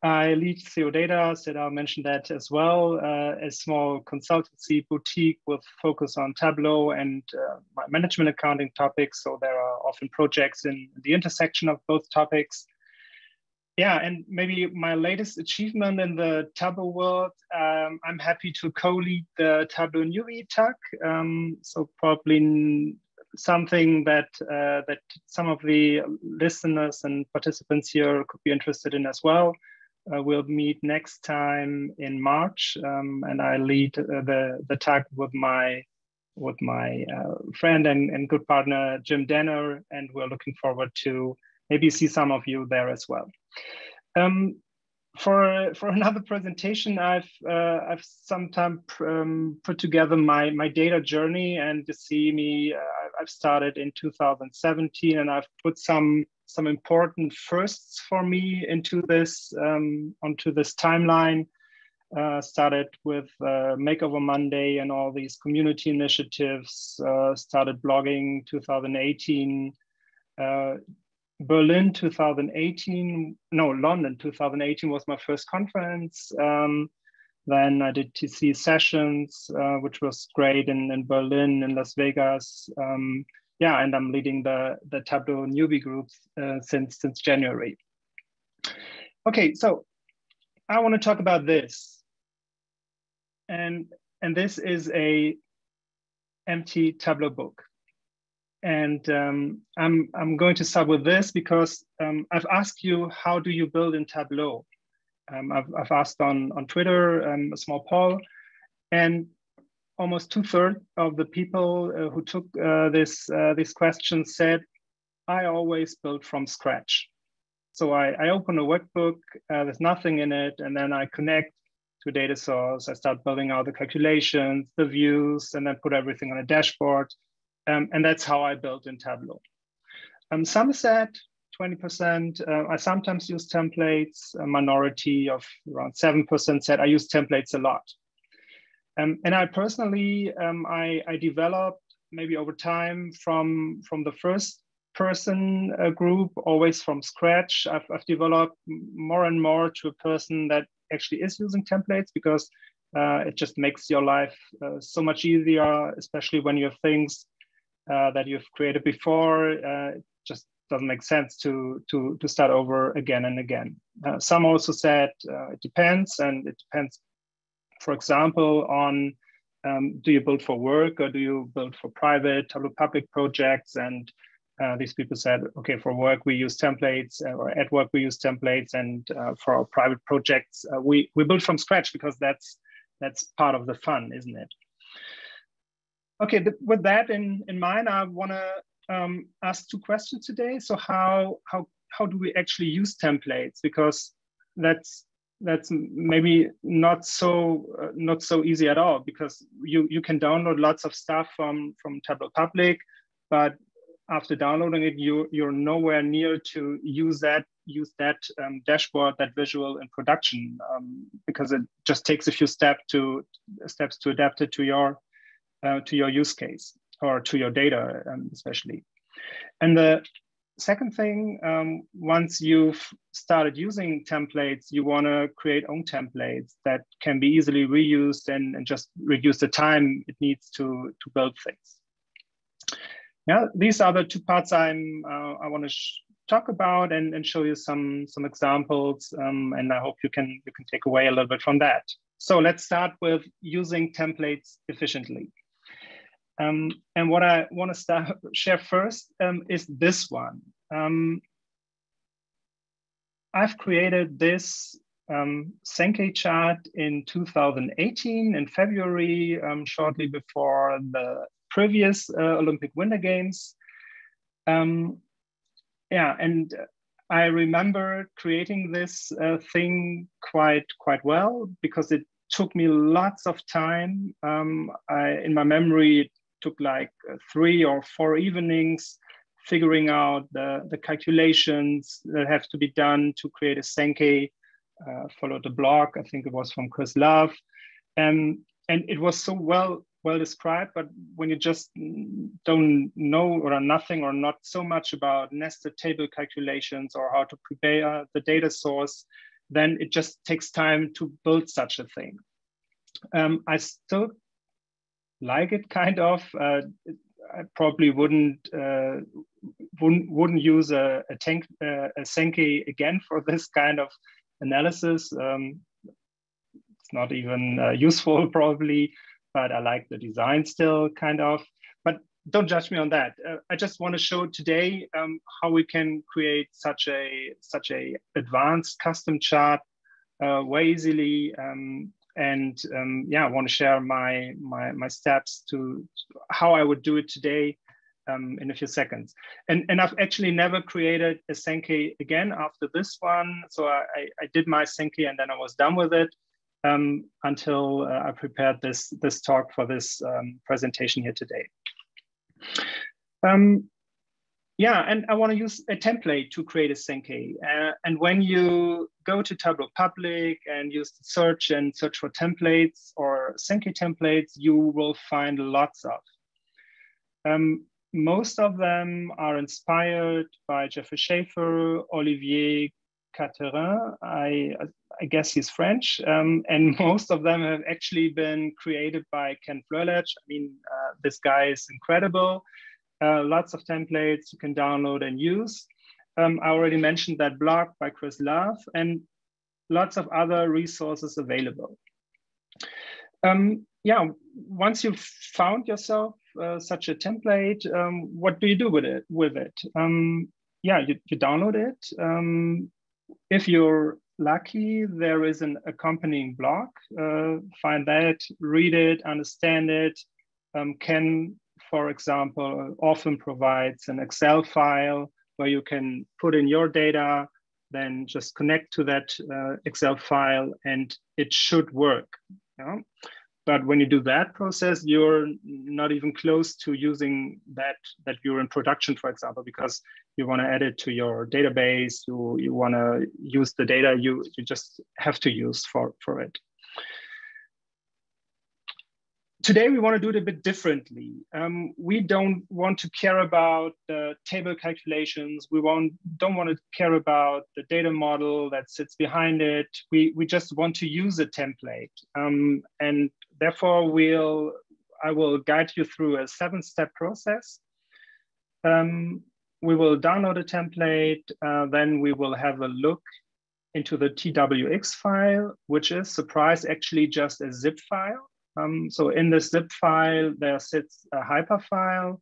I lead CO Data, Sid mentioned that as well, a small consultancy boutique with focus on Tableau and my management accounting topics. So there are often projects in the intersection of both topics. Yeah, and maybe my latest achievement in the Tableau world, I'm happy to co-lead the Tableau Newbie tag. So probably something that that some of the listeners and participants here could be interested in as well. We'll meet next time in March, and I lead the tag with my friend and good partner Jim Denner, and we're looking forward to maybe see some of you there as well. For another presentation, I've sometime put together my data journey, and you see me. I've started in 2017, and I've put some important firsts for me into this onto this timeline. Started with Makeover Monday and all these community initiatives. Started blogging 2018. Berlin 2018, no, London 2018 was my first conference. Then I did TC sessions, which was great in Berlin, in Las Vegas. Yeah, and I'm leading the Tableau newbie groups since January. Okay, so I want to talk about this. And this is a empty Tableau book. And I'm going to start with this because I've asked you, how do you build in Tableau? I've asked on Twitter a small poll, and almost 2/3 of the people who took this question said, I always build from scratch. So I open a workbook, there's nothing in it, and then I connect to a data source. I start building out the calculations, the views, and then put everything on a dashboard. And that's how I built in Tableau. Some said 20%, I sometimes use templates. A minority of around 7% said I use templates a lot. And I personally, I developed maybe over time from the first person group, always from scratch. I've developed more and more to a person that actually is using templates, because it just makes your life so much easier, especially when you have things that you've created before. It just doesn't make sense to start over again and again. Some also said it depends, and it depends, for example, on do you build for work or do you build for private Tableau public projects? And These people said, okay, for work we use templates, or at work we use templates, and for our private projects we build from scratch because that's part of the fun, isn't it? Okay, with that in mind, I want to ask two questions today. So how do we actually use templates? Because that's maybe not so easy at all, because you can download lots of stuff from Tableau Public, but after downloading it, you're nowhere near to use that dashboard, that visual in production, because it just takes a few steps to adapt it to your use case or to your data, especially. And the second thing, once you've started using templates, you want to create own templates that can be easily reused and just reduce the time it needs to build things. Yeah, these are the two parts I want to talk about and show you some examples, and I hope you can take away a little bit from that. So let's start with using templates efficiently. And what I want to share first is this one. I've created this Sankey chart in 2018 in February, shortly before the previous Olympic Winter Games. Yeah, and I remember creating this thing quite well, because it took me lots of time. In my memory, it took like 3 or 4 evenings figuring out the calculations that have to be done to create a Sankey. Followed the blog, I think it was from Chris Love, and it was so well described. But when you just don't know or nothing or not so much about nested table calculations or how to prepare the data source, then it just takes time to build such a thing. I still like it, kind of. I probably wouldn't use a Sankey again for this kind of analysis. It's not even useful probably, but I like the design still, kind of. But don't judge me on that. I just want to show today how we can create such a advanced custom chart way easily. Yeah, I want to share my steps to how I would do it today in a few seconds. And I've actually never created a Sankey again after this one. So I did my Sankey and then I was done with it until I prepared this talk for this presentation here today. Yeah, and I want to use a template to create a Sankey. And when you go to Tableau Public and use the search for templates or Sankey templates, you will find lots of. Most of them are inspired by Jeffrey Schaefer, Olivier Caterin. I guess he's French. And most of them have actually been created by Ken Flerlech. I mean, this guy is incredible. Lots of templates you can download and use. I already mentioned that blog by Chris Love, and lots of other resources available. Yeah, once you've found yourself such a template, what do you do with it? Yeah, you download it. If you're lucky, there is an accompanying blog. Find that, read it, understand it. Ken, for example, often provides an Excel file where you can put in your data, then just connect to that Excel file, and it should work. Yeah? But when you do that process, you're not even close to using that you're in production, for example, because you want to add it to your database, you want to use the data you just have to use for it. Today, we want to do it a bit differently. We don't want to care about the table calculations. We don't want to care about the data model that sits behind it. We just want to use a template. And therefore, I will guide you through a 7-step process. We will download a template. Then we will have a look into the TWX file, which is, surprise, actually just a zip file. So in the zip file, there sits a hyperfile.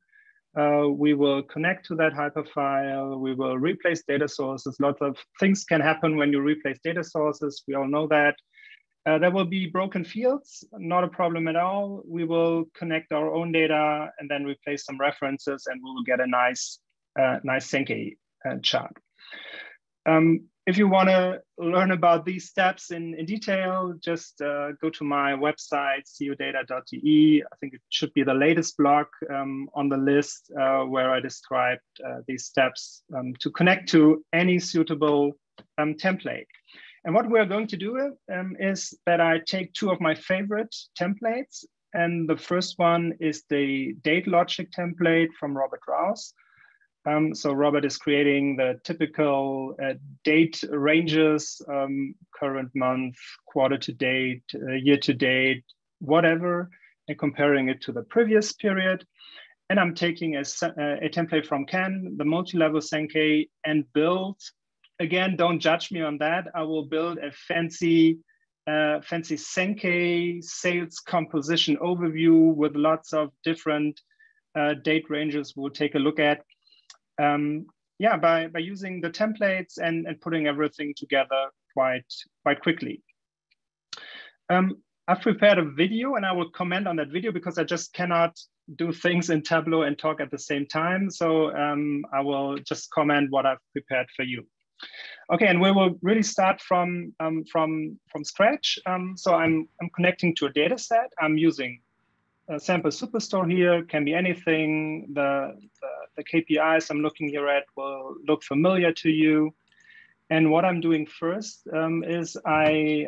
We will connect to that hyperfile. We will replace data sources. Lots of things can happen when you replace data sources. We all know that. There will be broken fields, not a problem at all. We will connect our own data and then replace some references, and we will get a nice Sankey chart. If you want to learn about these steps in detail, just go to my website, codata.de. I think it should be the latest blog on the list where I described these steps to connect to any suitable template. And what we're going to do is that I take two of my favorite templates. And the first one is the date logic template from Robert Rouse. So Robert is creating the typical date ranges, current month, quarter to date, year to date, whatever, and comparing it to the previous period. And I'm taking a template from Ken, the multi-level Sankey, and build. Again, don't judge me on that. I will build a fancy Sankey sales composition overview with lots of different date ranges we'll take a look at. By using the templates and putting everything together quite quickly. I've prepared a video and I will comment on that video because I just cannot do things in Tableau and talk at the same time. So I will just comment what I've prepared for you. Okay, and we will really start from scratch. So I'm connecting to a data set. I'm using a sample superstore here, can be anything. The KPIs I'm looking here at will look familiar to you. And what I'm doing first is I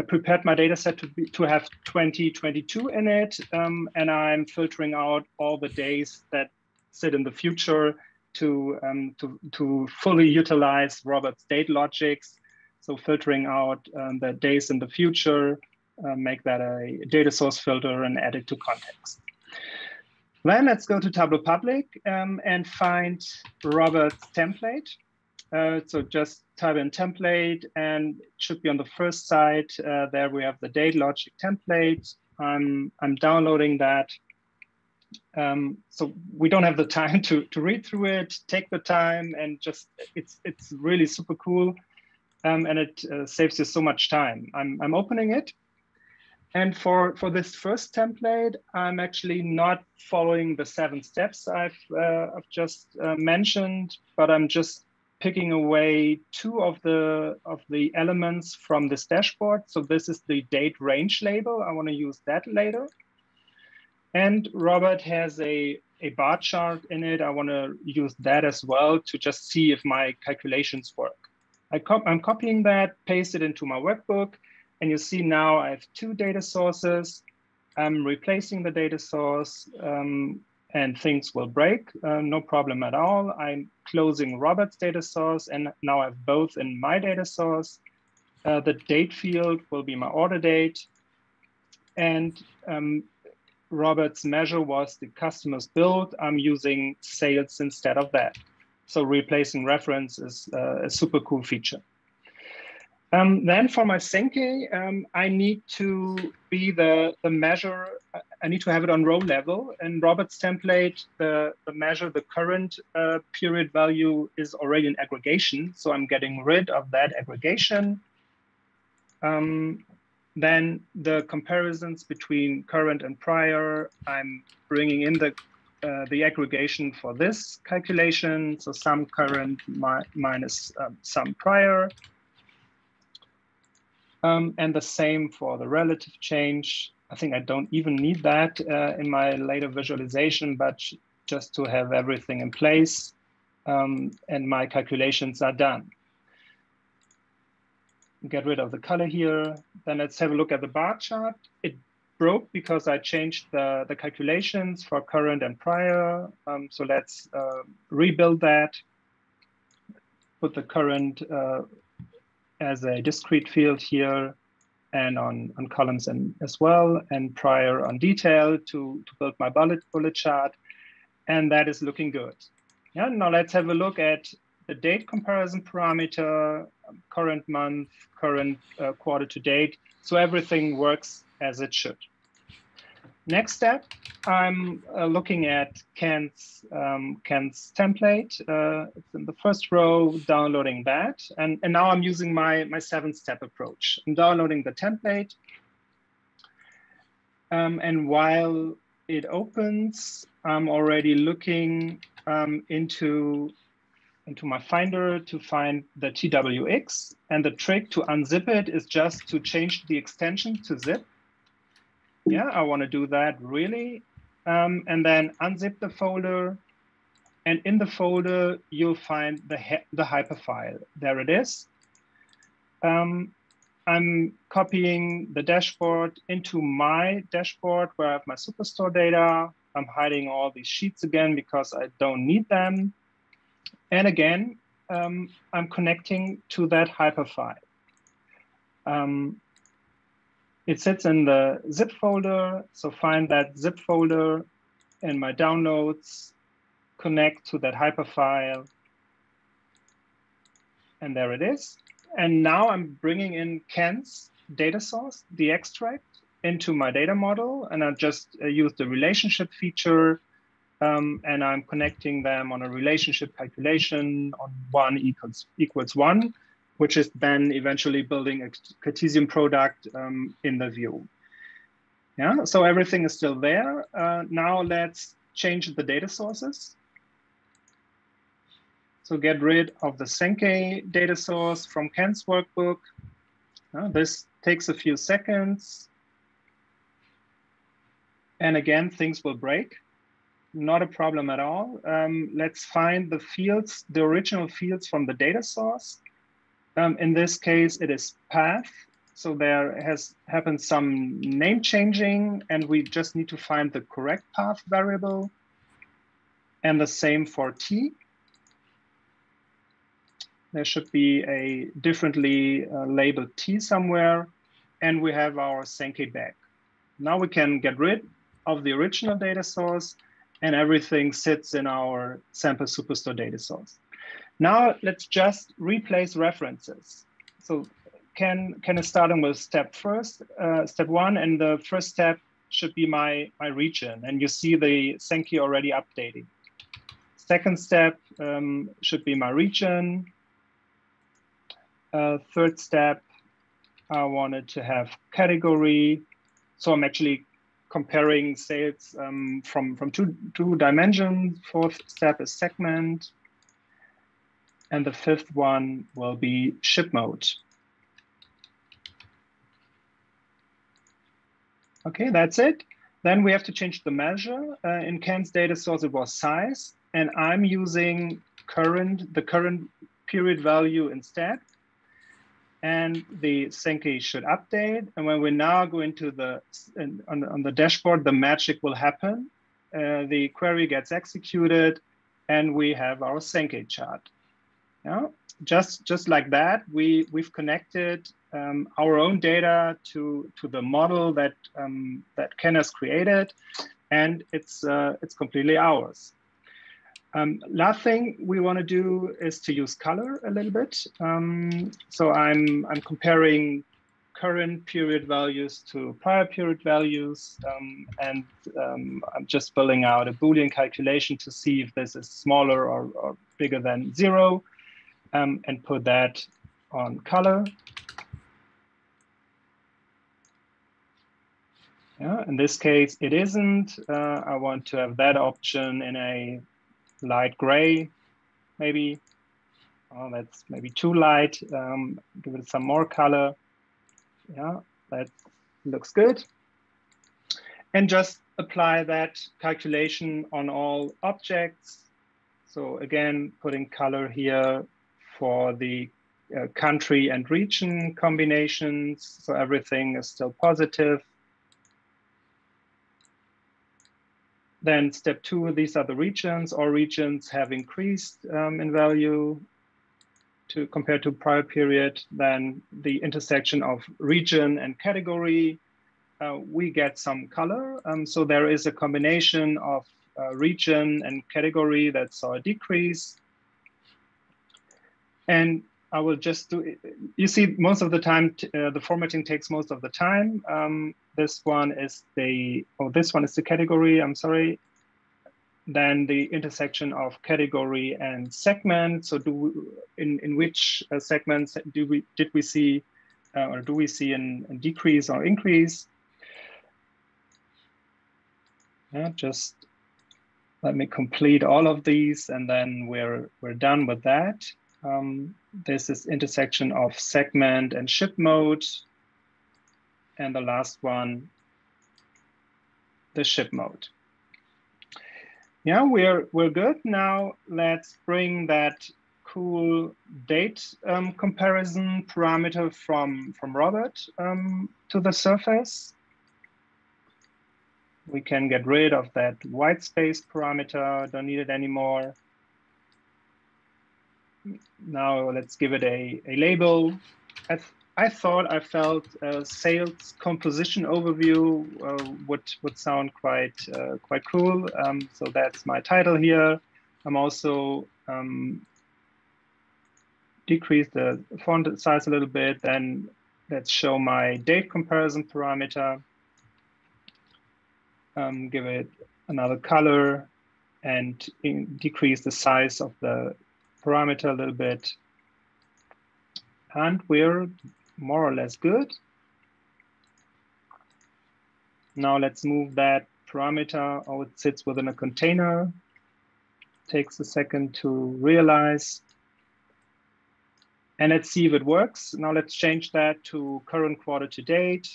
prepared my data set to have 2022 in it, and I'm filtering out all the days that sit in the future to fully utilize Robert's date logics. So filtering out the days in the future, make that a data source filter and add it to context. Then let's go to Tableau Public and find Robert's template. So just type in template and it should be on the first side. There we have the date logic template. I'm downloading that. So we don't have the time to read through it. Take the time and just, it's really super cool. And it saves you so much time. I'm opening it. And for this first template, I'm actually not following the 7 steps I've just mentioned, but I'm just picking away 2 of the elements from this dashboard. So this is the date range label. I want to use that later. And Robert has a bar chart in it. I want to use that as well to just see if my calculations work. I'm copying that, paste it into my workbook. And you see now I have 2 data sources. I'm replacing the data source and things will break, no problem at all. I'm closing Robert's data source and now I have both in my data source. The date field will be my order date. And Robert's measure was the customer's billed. I'm using sales instead of that. So replacing reference is a super cool feature. Then for my Sankey, I need to be the measure. I need to have it on row level. In Robert's template, the measure, the current period value is already an aggregation. So I'm getting rid of that aggregation. Then the comparisons between current and prior, I'm bringing in the aggregation for this calculation. So some current minus some prior. And the same for the relative change. I think I don't even need that in my later visualization, but just to have everything in place and my calculations are done. Get rid of the color here. Then let's have a look at the bar chart. It broke because I changed the calculations for current and prior. So let's rebuild that. Put the current as a discrete field here and on columns and as well, and prior on detail to build my bullet chart. And that is looking good. Yeah, now let's have a look at the date comparison parameter, current month, current quarter to date. So everything works as it should. Next step, I'm looking at Ken's template. It's in the first row, downloading that. And now I'm using my 7-step approach. I'm downloading the template. And while it opens, I'm already looking into my Finder to find the TWX. And the trick to unzip it is just to change the extension to zip. Yeah, I want to do that really. And then unzip the folder. And in the folder, you'll find the hyperfile. There it is. I'm copying the dashboard into my dashboard where I have my Superstore data. I'm hiding all these sheets again because I don't need them. And again, I'm connecting to that hyperfile. It sits in the zip folder. So find that zip folder in my downloads, connect to that hyperfile. And there it is. And now I'm bringing in Ken's data source, the extract, into my data model. And I just use the relationship feature. And I'm connecting them on a relationship calculation on 1 equals 1, which is then eventually building a Cartesian product in the view. Yeah, so everything is still there. Now let's change the data sources. So get rid of the Sankey data source from Ken's workbook. This takes a few seconds. And again, things will break. Not a problem at all. Let's find the fields, the original fields from the data source. In this case, it is path. So there has happened some name changing, and we just need to find the correct path variable. And the same for T. There should be a differently labeled T somewhere, and we have our Sankey back. Now we can get rid of the original data source, and everything sits in our sample Superstore data source. Now let's just replace references. So Ken is starting with step 1, and the first step should be my region, and you see the Sankey already updating. Second step should be my region. Third step, I wanted to have category. So I'm actually comparing sales from two dimensions. Fourth step is segment. And the fifth one will be ship mode. Okay, that's it. Then we have to change the measure. In Ken's data source, it was size. And I'm using the current period value instead. And the Sankey should update. And when we now go into on the dashboard, the magic will happen. The query gets executed, and we have our Sankey chart. Yeah, just like that, we've connected our own data to the model that Ken has created, and it's completely ours. Last thing we want to do is to use color a little bit. So I'm comparing current period values to prior period values, and I'm just filling out a Boolean calculation to see if this is smaller or bigger than 0, and put that on color. Yeah, in this case, it isn't. I want to have that option in a light gray, maybe. Oh, that's maybe too light. Give it some more color. Yeah, that looks good. And just apply that calculation on all objects. So again, putting color here for the country and region combinations. So everything is still positive. Then step 2, these are the regions. All regions have increased in value compared to prior period. Then the intersection of region and category, we get some color. So there is a combination of region and category that saw a decrease. And I will just do it. You see, most of the time, the formatting takes most of the time. This one is the category, I'm sorry. Then the intersection of category and segment. So in which segments did we see or do we see a decrease or increase? Yeah, just let me complete all of these and then we're done with that. This is intersection of segment and ship mode. And the last one, the ship mode. Yeah, we're good. Now let's bring that cool date comparison parameter from Robert to the surface. We can get rid of that white space parameter, don't need it anymore. Now let's give it a label. I thought I felt a sales composition overview would sound quite cool. So that's my title here. I'm also decrease the font size a little bit. Then let's show my date comparison parameter. Give it another color and decrease the size of the parameter a little bit. And we're more or less good. Now let's move that parameter. Oh, it sits within a container. Takes a second to realize. And let's see if it works. Now let's change that to current quarter to date.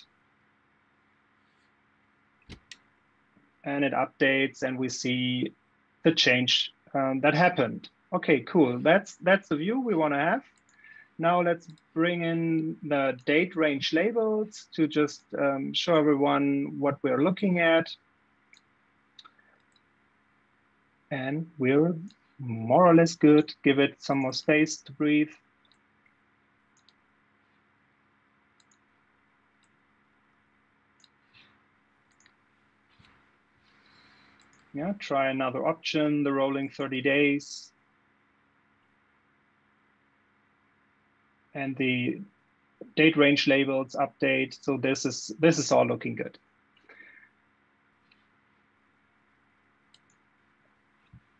And it updates and we see the change that happened. Okay, cool. That's the view we want to have. Now let's bring in the date range labels to just show everyone what we're looking at. And we're more or less good. Give it some more space to breathe. Yeah, try another option, the rolling 30 days. And the date range labels update. So this is all looking good.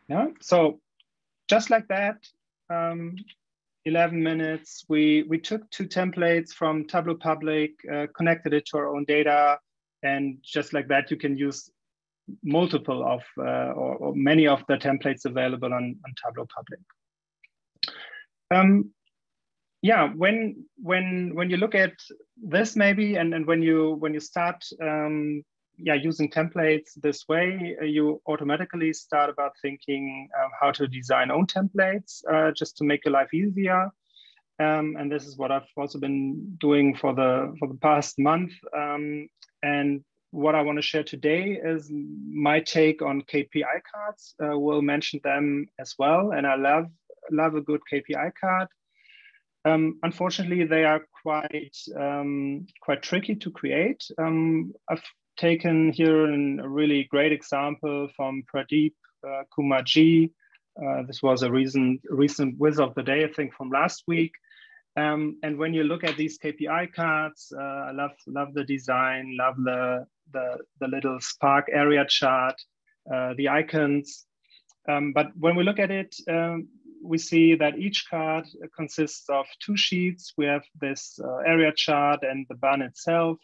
Yeah, so just like that, 11 minutes, we took 2 templates from Tableau Public, connected it to our own data, and just like that, you can use multiple of or many of the templates available on Tableau Public. Yeah, when you look at this maybe, and when you start using templates this way, you automatically start about thinking how to design own templates just to make your life easier. And this is what I've also been doing for the past month. And what I want to share today is my take on KPI cards. We'll mention them as well, and I love a good KPI card. Unfortunately, they are quite tricky to create. I've taken here a really great example from Pradeep Kumarji. This was a recent whiz of the day, I think, from last week. And when you look at these KPI cards, I love the design, love the little Spark area chart, the icons. But when we look at it, we see that each card consists of 2 sheets. We have this area chart and the button itself.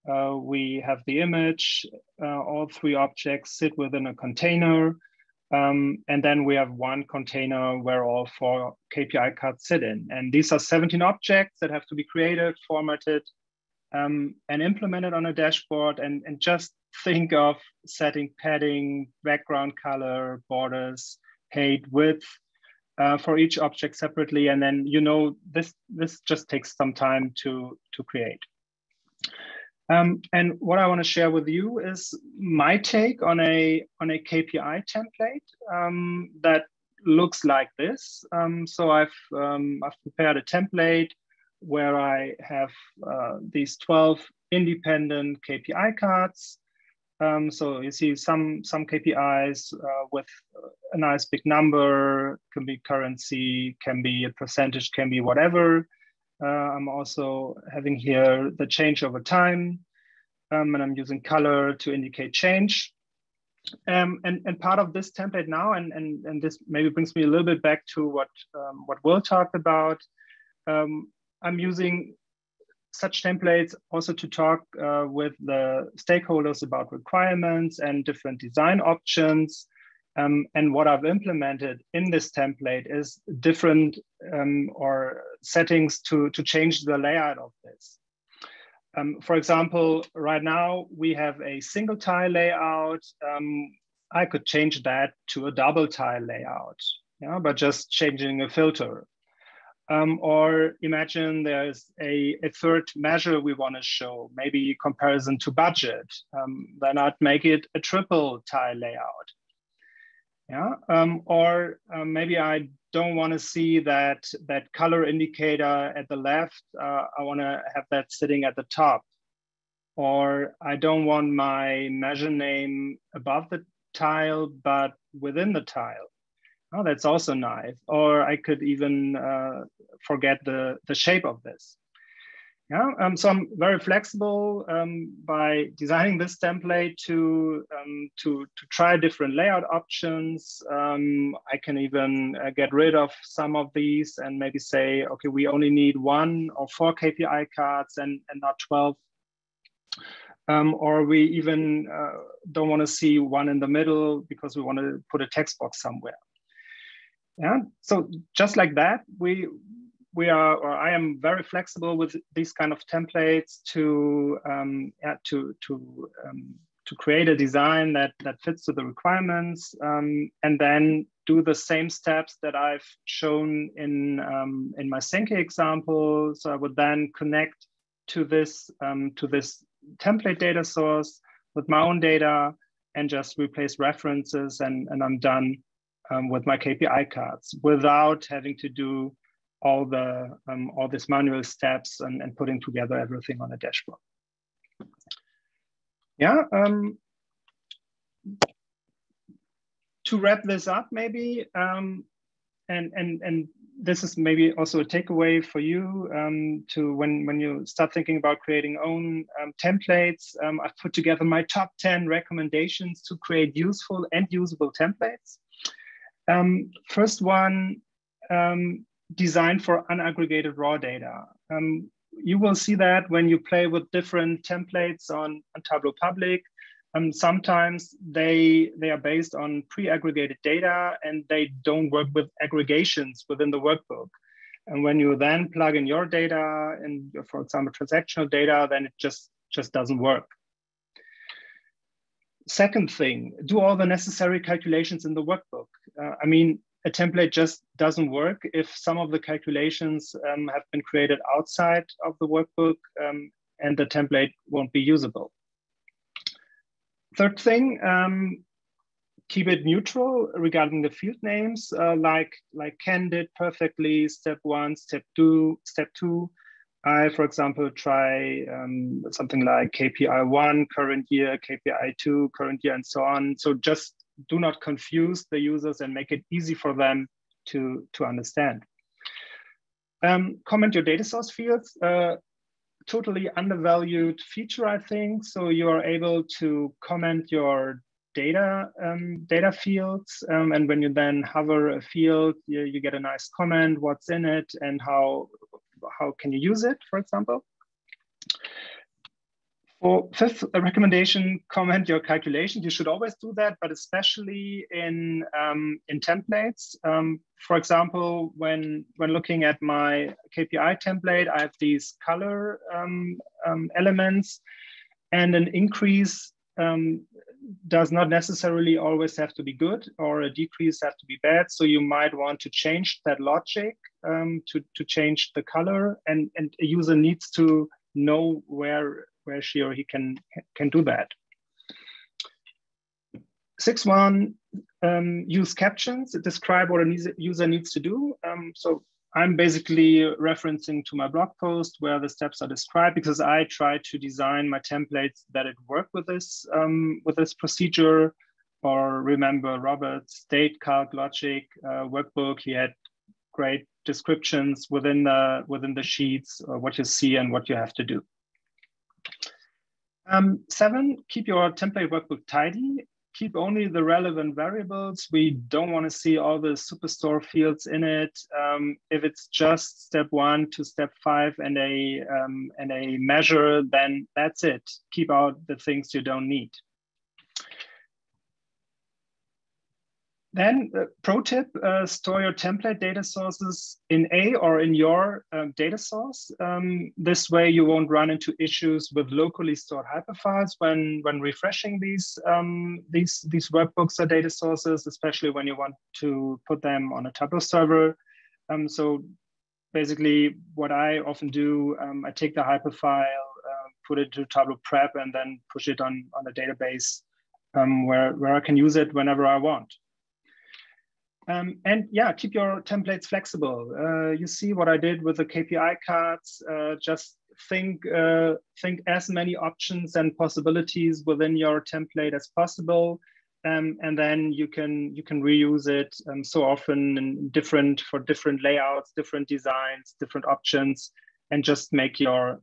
We have the image. All 3 objects sit within a container. And then we have 1 container where all 4 KPI cards sit in. And these are 17 objects that have to be created, formatted, and implemented on a dashboard. And just think of setting padding, background color, borders, height, width for each object separately. And then, this just takes some time to create. And what I want to share with you is my take on a KPI template that looks like this. So I've prepared a template where I have these 12 independent KPI cards. So you see some KPIs with a nice big number, can be currency, can be a percentage, can be whatever. I'm also having here the change over time, and I'm using color to indicate change. And part of this template now, and this maybe brings me a little bit back to what Will talked about. I'm using such templates also to talk with the stakeholders about requirements and different design options. And what I've implemented in this template is different or settings to change the layout of this. For example, right now we have a single tile layout. I could change that to a double tile layout, by just changing a filter. Or imagine there's a third measure we want to show, maybe comparison to budget. Then I'd make it a triple tile layout. Or maybe I don't want to see that color indicator at the left. I want to have that sitting at the top. Or I don't want my measure name above the tile, but within the tile. Oh, that's also nice. Or I could even forget the shape of this. So I'm very flexible by designing this template to try different layout options. I can even get rid of some of these and maybe say, okay, we only need 1 or 4 KPI cards and not 12. Or we even don't want to see one in the middle because we want to put a text box somewhere. So just like that, I am very flexible with these kind of templates to create a design that fits to the requirements, and then do the same steps that I've shown in my Senke example. So I would then connect to this template data source with my own data and just replace references, and I'm done with my KPI cards without having to do all these manual steps and putting together everything on a dashboard. To wrap this up, maybe, and this is maybe also a takeaway for you to when you start thinking about creating own templates. I've put together my top 10 recommendations to create useful and usable templates. First one, design for unaggregated raw data. You will see that when you play with different templates on Tableau Public. Sometimes they are based on pre-aggregated data and they don't work with aggregations within the workbook. And when you then plug in your data and, for example, transactional data, then it just doesn't work. Second thing, do all the necessary calculations in the workbook. I mean, a template just doesn't work if some of the calculations have been created outside of the workbook and the template won't be usable. Third thing, keep it neutral regarding the field names, like Ken did perfectly, step 1, step 2. I, for example, try something like KPI 1, current year, KPI 2, current year, and so on. So just do not confuse the users and make it easy for them to understand. Comment your data source fields. Totally undervalued feature, I think. So you are able to comment your data fields, and when you then hover a field, you get a nice comment, what's in it, and how can you use it, for example. For fifth recommendation, comment your calculations. You should always do that, but especially in templates. For example, when looking at my KPI template, I have these color elements, and an increase does not necessarily always have to be good, or a decrease have to be bad. So you might want to change that logic to change the color, and a user needs to know where she or he can do that. 6.1, use captions that describe what a user needs to do. So I'm basically referencing to my blog post where the steps are described, because I try to design my templates that it work with this procedure. Or remember Robert's state calc logic workbook. He had great descriptions within the sheets, what you see and what you have to do. 7, keep your template workbook tidy. Keep only the relevant variables. We don't want to see all the superstore fields in it. If it's just step 1 to step 5 and a measure, then that's it. Keep out the things you don't need. Then, pro tip, store your template data sources in a or in your data source. This way you won't run into issues with locally stored hyperfiles when refreshing these workbooks or data sources, especially when you want to put them on a Tableau server. So basically what I often do, I take the hyperfile, put it to Tableau prep, and then push it on a database where I can use it whenever I want. And yeah, keep your templates flexible. You see what I did with the KPI cards. Just think as many options and possibilities within your template as possible, and then you can reuse it so often in for different layouts, different designs, different options, and just make your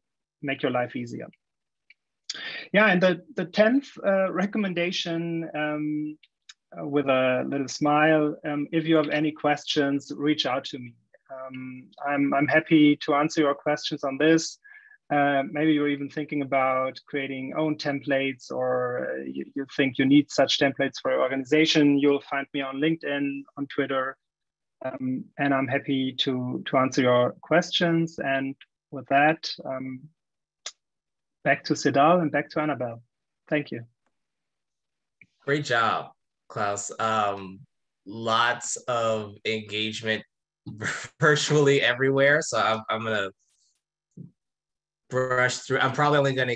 life easier. Yeah, and the 10th recommendation. With a little smile. If you have any questions, reach out to me. I'm happy to answer your questions on this. Maybe you're even thinking about creating own templates, or you think you need such templates for your organization. You'll find me on LinkedIn, on Twitter, and I'm happy to answer your questions. And with that, back to Sidal and back to Annabelle. Thank you. Great job, Klaus. Lots of engagement virtually everywhere. So I'm gonna brush through. I'm probably only gonna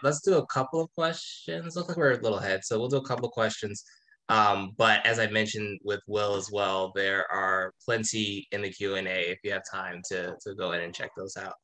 let's do a couple of questions. Looks like we're a little ahead, so we'll do a couple of questions. But as I mentioned with Will as well, there are plenty in the Q&A if you have time to go in and check those out.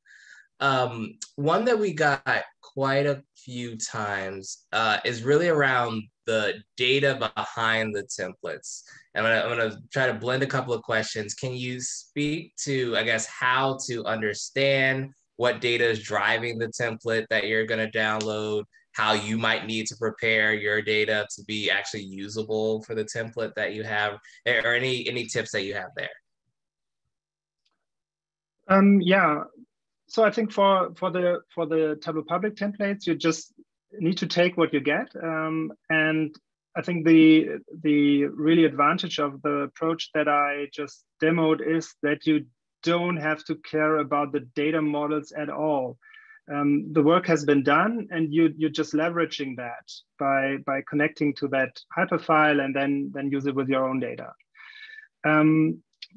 One that we got quite a few times is really around the data behind the templates. And I'm gonna try to blend a couple of questions. Can you speak to, I guess, how to understand what data is driving the template that you're gonna download, how you might need to prepare your data to be actually usable for the template that you have, or any tips that you have there? Yeah. So I think for the Tableau Public templates, you just need to take what you get. And I think the really advantage of the approach that I just demoed is that you don't have to care about the data models at all. The work has been done, and you're just leveraging that by connecting to that hyperfile, and then use it with your own data.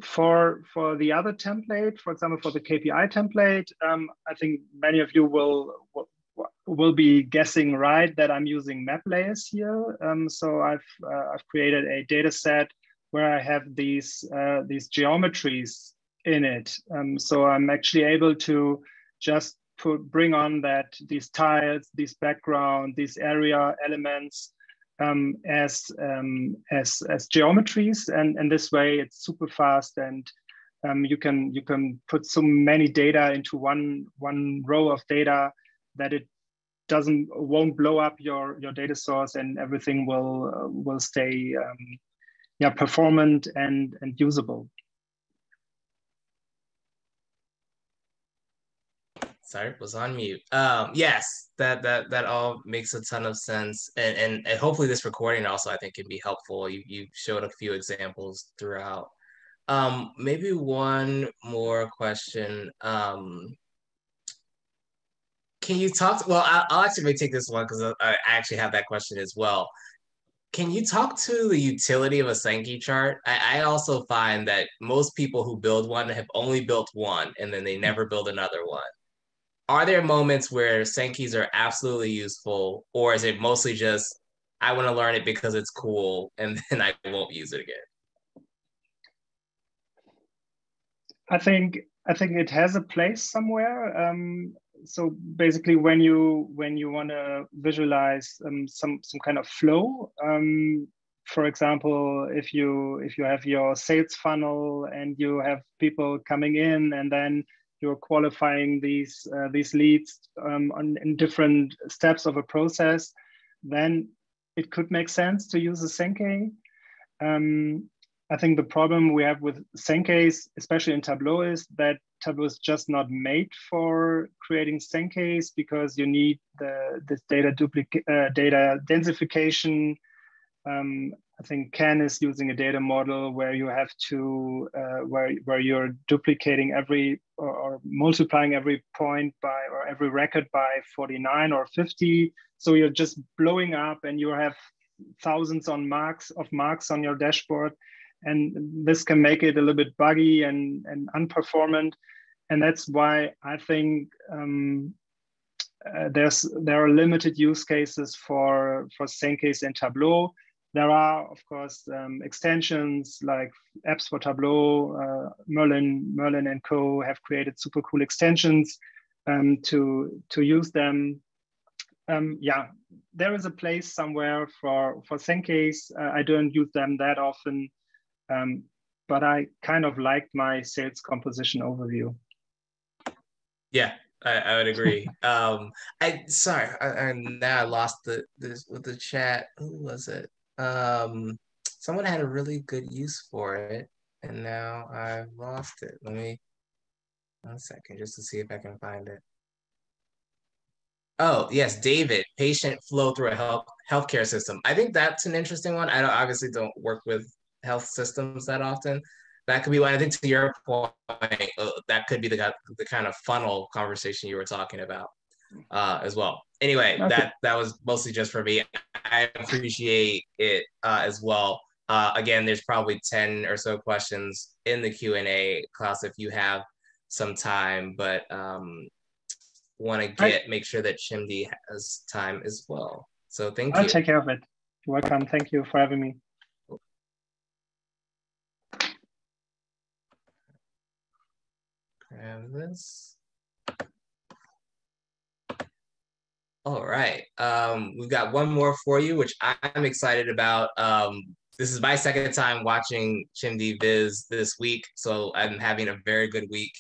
For the other template, for example, for the KPI template, I think many of you will be guessing right that I'm using map layers here. So I've created a data set where I have these geometries in it. So I'm actually able to just bring on these tiles, these background, these area elements as geometries, and this way it's super fast, and you can put so many data into one row of data that it won't blow up your data source, and everything will stay performant and usable. Sorry, was on mute. Yes, that all makes a ton of sense, and hopefully this recording also, I think, can be helpful. You showed a few examples throughout. Maybe one more question. Can you talk? Well, I'll actually take this one because I actually have that question as well. Can you talk to the utility of a Sankey chart? I also find that most people who build one have only built one, and then they never build another one. Are there moments where Sankeys are absolutely useful, or is it mostly just, I want to learn it because it's cool, and then I won't use it again? I think it has a place somewhere. So basically, when you want to visualize some kind of flow, for example, if you have your sales funnel and you have people coming in, and then you're qualifying these leads in different steps of a process, then it could make sense to use a Sankey. I think the problem we have with Sankeys, especially in Tableau, is that Tableau is just not made for creating Sankeys, because you need this data densification. I think Ken is using a data model where you have to where you're duplicating every or multiplying every point by, or every record by 49 or 50. So you're just blowing up, and you have thousands of marks on your dashboard. And this can make it a little bit buggy and unperformant. And that's why I think there are limited use cases for Sankeys in Tableau. There are, of course, extensions like apps for Tableau. Merlin and Co. have created super cool extensions to use them. Yeah, there is a place somewhere for Sankeys. I don't use them that often. But I kind of liked my sales composition overview. Yeah, I would agree. Now I lost this with the chat. Who was it? Someone had a really good use for it, and now I've lost it. Let me 1 second just to see if I can find it. Oh, yes, David, patient flow through a healthcare system. I think that's an interesting one. I obviously don't work with health systems that often. That could be one. I think to your point, that could be the kind of funnel conversation you were talking about as well. Anyway, okay. that was mostly just for me. I appreciate it as well. Again, there's probably 10 or so questions in the Q&A, Klaus, if you have some time, but want to make sure that Chimdi has time as well. So thank you. I'll take care of it. You're welcome. Thank you for having me. Grab this. All right. We've got one more for you, which I'm excited about. This is my second time watching Chimdi Viz this week, so I'm having a very good week.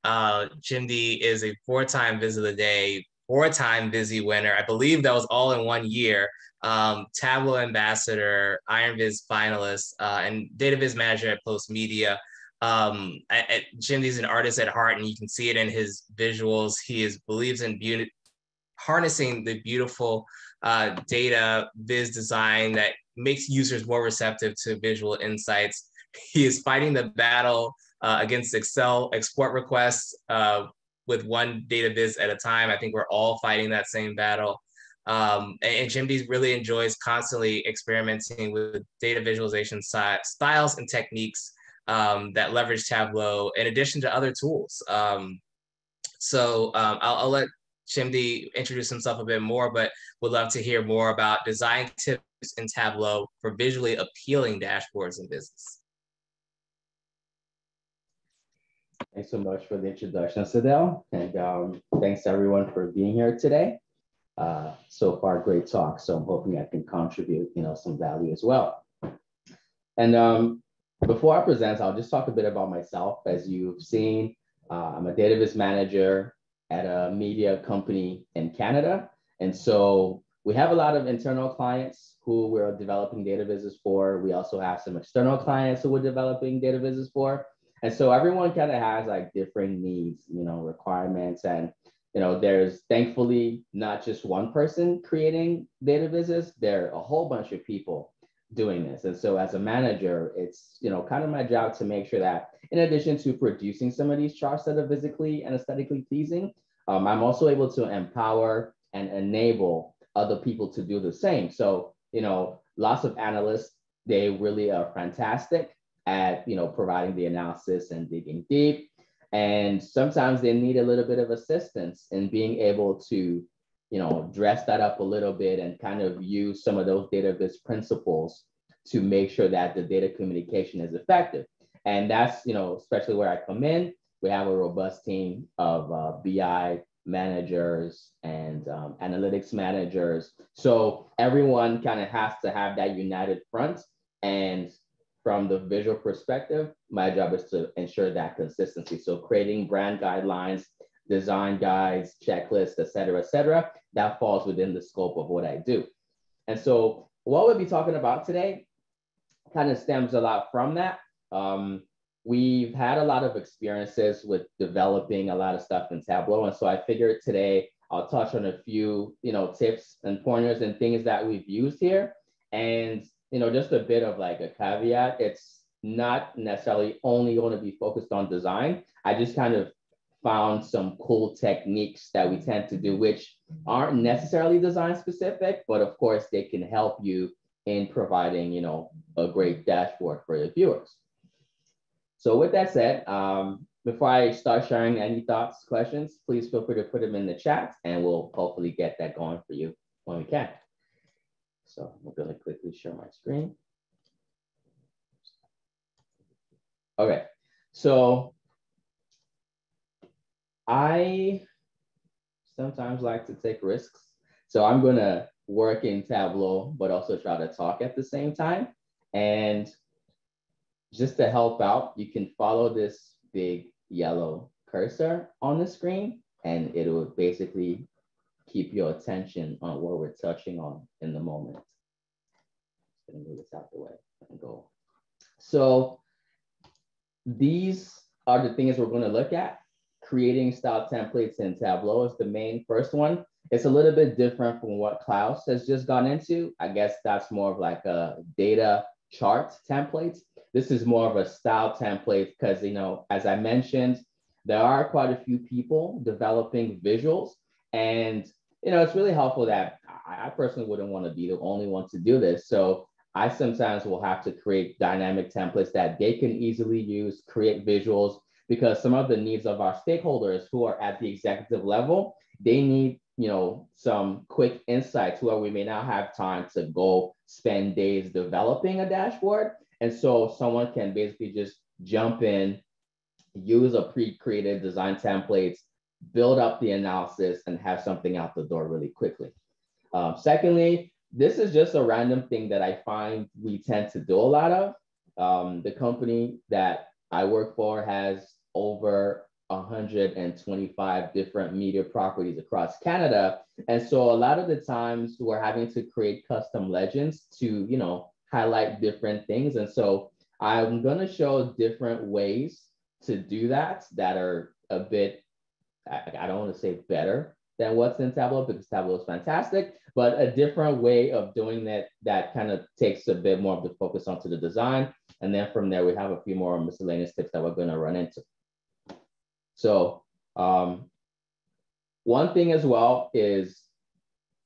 Chimdi is a 4-time Viz of the Day, 4-time Vizzy winner. I believe that was all in 1 year. Tableau ambassador, Iron Viz finalist, and data viz manager at Post Media. Chimdi's an artist at heart, and you can see it in his visuals. He believes in harnessing the beautiful data viz design that makes users more receptive to visual insights. He is fighting the battle against Excel export requests with one data viz at a time. I think we're all fighting that same battle. And Chimdi really enjoys constantly experimenting with data visualization styles and techniques that leverage Tableau in addition to other tools. I'll let Chimdi introduce himself a bit more, but would love to hear more about design tips in Tableau for visually appealing dashboards in business. Thanks so much for the introduction, Sadell, and thanks to everyone for being here today. So far, great talk. So I'm hoping I can contribute, some value as well. And before I present, I'll just talk a bit about myself. As you've seen, I'm a data viz manager at a media company in Canada. And so we have a lot of internal clients who we're developing data vizes for. We also have some external clients who we're developing data vizes for. And so everyone kind of has like different needs, requirements. And, there's thankfully not just one person creating data vizes. There are a whole bunch of people doing this. And so as a manager, it's, kind of my job to make sure that in addition to producing some of these charts that are physically and aesthetically pleasing, I'm also able to empower and enable other people to do the same. So, lots of analysts, they really are fantastic at, providing the analysis and digging deep. And sometimes they need a little bit of assistance in being able to, dress that up a little bit and kind of use some of those data viz principles to make sure that the data communication is effective. And that's, especially where I come in. We have a robust team of BI managers and analytics managers. So everyone kind of has to have that united front. And from the visual perspective, my job is to ensure that consistency. So creating brand guidelines, design guides, checklists, et cetera, that falls within the scope of what I do. And so what we'll be talking about today kind of stems a lot from that. We've had a lot of experiences with developing a lot of stuff in Tableau. And so I figured today I'll touch on a few, tips and pointers and things that we've used here. And, just a bit of like a caveat, it's not necessarily only going to be focused on design. I just kind of found some cool techniques that we tend to do, which aren't necessarily design specific, but of course they can help you in providing, a great dashboard for your viewers. So with that said, before I start sharing any thoughts, questions, please feel free to put them in the chat and we'll hopefully get that going for you when we can. So I'm going to quickly share my screen. Okay, so I sometimes like to take risks. So I'm going to work in Tableau, but also try to talk at the same time. And just to help out, you can follow this big yellow cursor on the screen, and it will basically keep your attention on what we're touching on in the moment. Just gonna move this out the way and go. So these are the things we're going to look at. Creating style templates in Tableau is the main first one. It's a little bit different from what Klaus has just gone into. I guess that's more of like a data chart templates. This is more of a style template because, as I mentioned, there are quite a few people developing visuals. And, it's really helpful that I personally wouldn't want to be the only one to do this. So I sometimes will have to create dynamic templates that they can easily use, create visuals, because some of the needs of our stakeholders who are at the executive level, they need, some quick insights where we may not have time to go spend days developing a dashboard. And so someone can basically just jump in, use a pre-created design templates, build up the analysis, and have something out the door really quickly. Secondly, this is just a random thing that I find we tend to do a lot of. The company that I work for has over 125 different media properties across Canada. And so a lot of the times we're having to create custom legends to, highlight different things. And so I'm going to show different ways to do that are a bit, I don't want to say better than what's in Tableau because Tableau is fantastic, but a different way of doing that kind of takes a bit more of the focus onto the design. And then from there, we have a few more miscellaneous tips that we're going to run into. So one thing as well is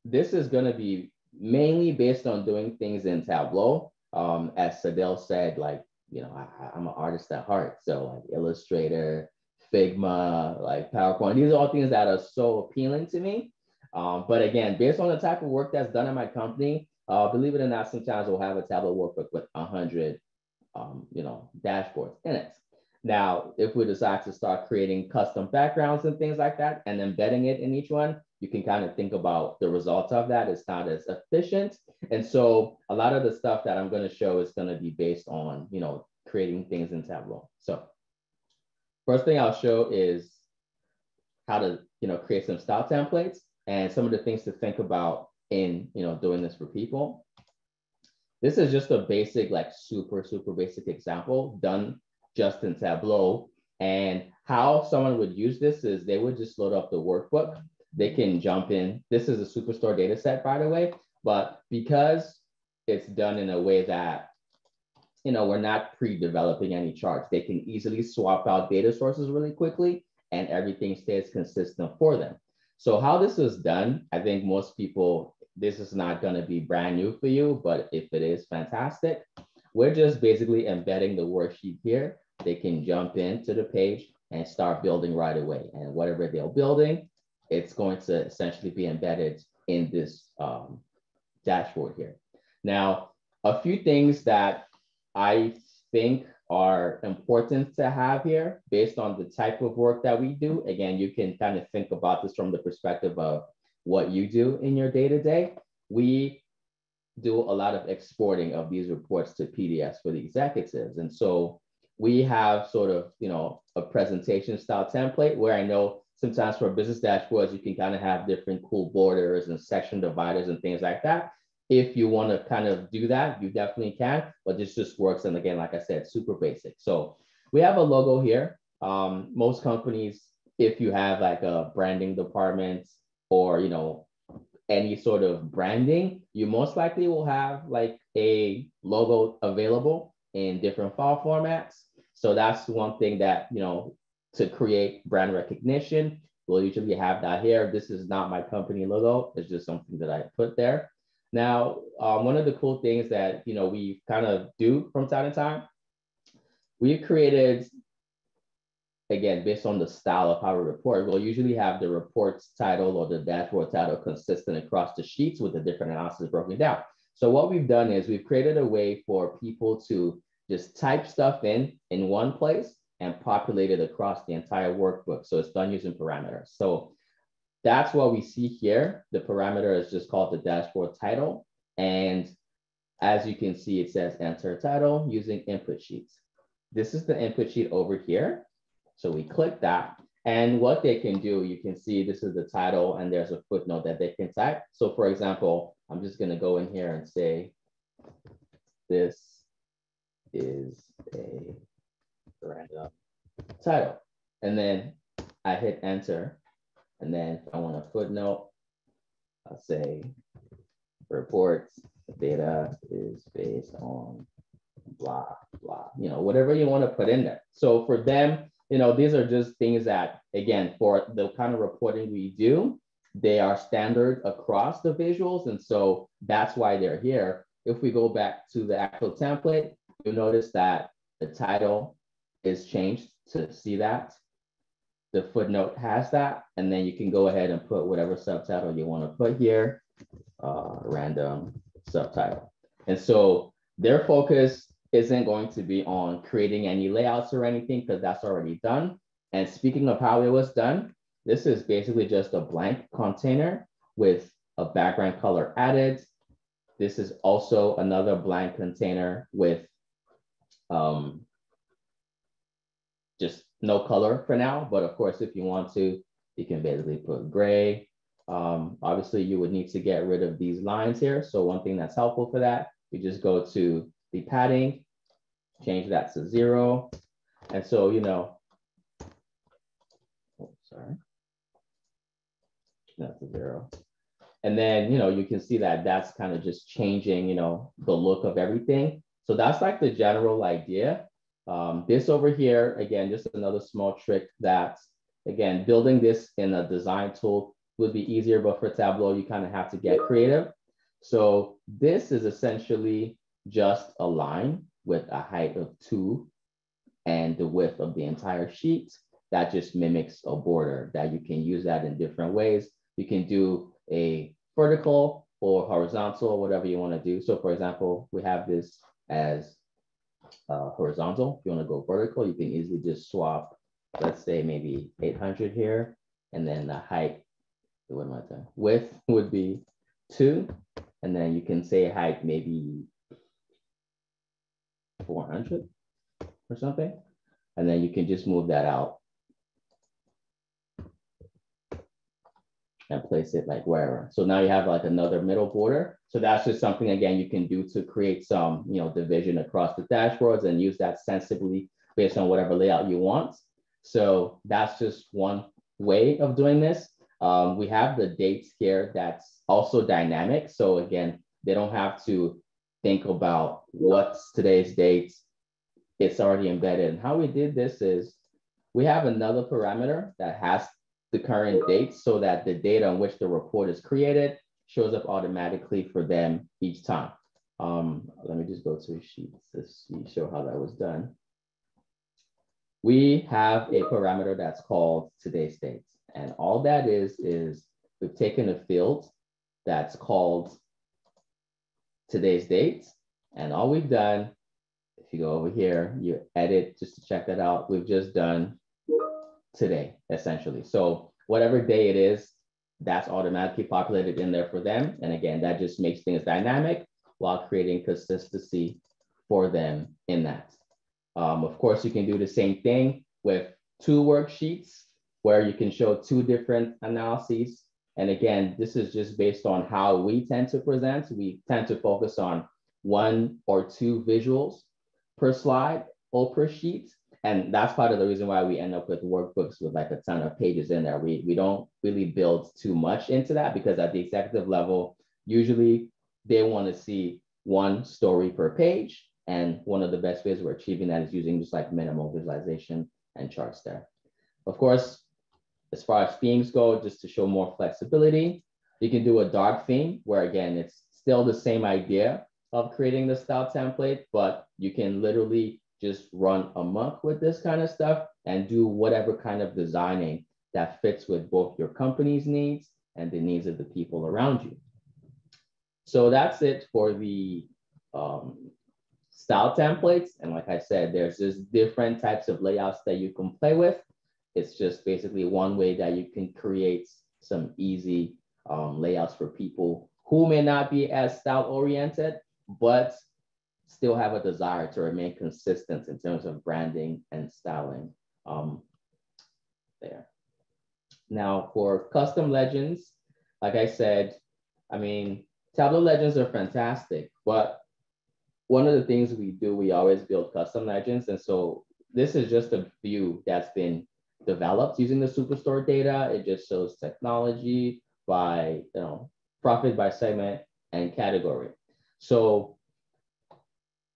this is going to be mainly based on doing things in Tableau. As Sadell said, I'm an artist at heart. So like Illustrator, Figma, like PowerPoint, these are all things that are so appealing to me. But again, based on the type of work that's done in my company, believe it or not, sometimes we'll have a Tableau workbook with 100, dashboards in it. Now, if we decide to start creating custom backgrounds and things like that and embedding it in each one, you can kind of think about the results of that. It's not as efficient. And so a lot of the stuff that I'm going to show is going to be based on, creating things in Tableau. So first thing I'll show is how to, create some style templates and some of the things to think about in, doing this for people. This is just a basic, super basic example done just in Tableau. And how someone would use this is they would just load up the workbook. They can jump in. This is a Superstore data set, by the way, but because it's done in a way that, we're not pre-developing any charts, they can easily swap out data sources really quickly and everything stays consistent for them. So how this is done, I think most people, this is not going to be brand new for you, but if it is, fantastic. We're just basically embedding the worksheet here. They can jump into the page and start building right away. And whatever they're building, it's going to essentially be embedded in this dashboard here. Now, a few things that I think are important to have here based on the type of work that we do. Again, you can kind of think about this from the perspective of what you do in your day-to-day. We do a lot of exporting of these reports to PDFs for the executives. And so we have sort of, a presentation style template where I know sometimes for business dashboards, you can kind of have different cool borders and section dividers and things like that. If you want to kind of do that, you definitely can, but this just works. And again, like I said, super basic. So we have a logo here. Most companies, if you have like a branding department or, any sort of branding, you most likely will have like a logo available in different file formats. So that's one thing that, to create brand recognition, we'll usually have that here. This is not my company logo. It's just something that I put there. Now, one of the cool things that, we kind of do from time to time, we've created, again, based on the style of how we report, we'll usually have the report's title or the dashboard title consistent across the sheets with the different analysis broken down. So what we've done is we've created a way for people to just type stuff in one place and populate it across the entire workbook. So it's done using parameters. So that's what we see here. The parameter is just called the dashboard title. And as you can see, it says enter title using input sheets. This is the input sheet over here. So we click that. And what they can do, you can see this is the title and there's a footnote that they can type. So for example, I'm just going to go in here and say, this is a random title. And then I hit enter. And then if I want a footnote, I'll say reports data is based on blah, blah, whatever you want to put in there. So for them, these are just things that, again, for the kind of reporting we do, they are standard across the visuals. And so that's why they're here. If we go back to the actual template, you'll notice that the title is changed to see that. The footnote has that, and then you can go ahead and put whatever subtitle you want to put here, random subtitle. And so their focus isn't going to be on creating any layouts or anything because that's already done. And speaking of how it was done, this is basically just a blank container with a background color added. This is also another blank container with just no color for now, but of course, if you want to, you can basically put gray. Obviously, you would need to get rid of these lines here. So one thing that's helpful for that, you just go to the padding, change that to 0. And so, sorry, that's a 0. And then, you can see that that's kind of just changing, the look of everything. So that's like the general idea. This over here, again, just another small trick that, again, building this in a design tool would be easier, but for Tableau, you kind of have to get creative. So this is essentially just a line with a height of 2 and the width of the entire sheet. That just mimics a border that you can use that in different ways. You can do a vertical or horizontal, whatever you want to do. So for example, we have this as horizontal. If you want to go vertical, you can easily just swap, let's say maybe 800 here, and then the height, width would be 2, and then you can say height maybe 400 or something, and then you can just move that out and place it like wherever. So now you have like another middle border. So that's just something, again, you can do to create some, division across the dashboards and use that sensibly based on whatever layout you want. So that's just one way of doing this. We have the dates here that's also dynamic. So again, they don't have to think about what's today's date. It's already embedded. And how we did this is we have another parameter that has the current date so that the date on which the report is created shows up automatically for them each time. Let me just go to sheets to show how that was done. We have a parameter that's called today's date. And all that is we've taken a field that's called today's date. And all we've done you go over here, you edit just to check that out. We've just done today, essentially. So whatever day it is, that's automatically populated in there for them. And again, that just makes things dynamic while creating consistency for them in that. Of course, you can do the same thing with 2 worksheets where you can show 2 different analyses. And again, this is just based on how we tend to present. We tend to focus on 1 or 2 visuals per slide or per sheet. And that's part of the reason why we end up with workbooks with like a ton of pages in there. We don't really build too much into that, because at the executive level, usually they want to see 1 story per page. And one of the best ways we're achieving that is using just like minimal visualization and charts there. Of course, as far as themes go, just to show more flexibility, you can do a dark theme where, again, it's still the same idea of creating the style template, but you can literally just run amok with this kind of stuff and do whatever kind of designing that fits with both your company's needs and the needs of the people around you. So that's it for the style templates. And like I said, there's just different types of layouts that you can play with. It's just basically one way that you can create some easy layouts for people who may not be as style oriented, but still have a desire to remain consistent in terms of branding and styling there. Now for custom legends, like I said, I mean, Tableau legends are fantastic, but one of the things we do, we always build custom legends. And so this is just a view that's been developed using the Superstore data. It just shows technology by, profit by segment and category. So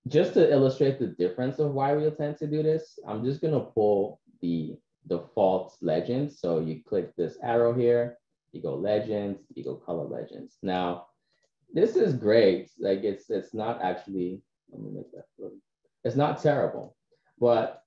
just to illustrate the difference of why we tend to do this, I'm just going to pull the default legends. So you click this arrow here, you go legends, you go color legends. Now, this is great. Like it's not actually, let me make that look. It's not terrible, but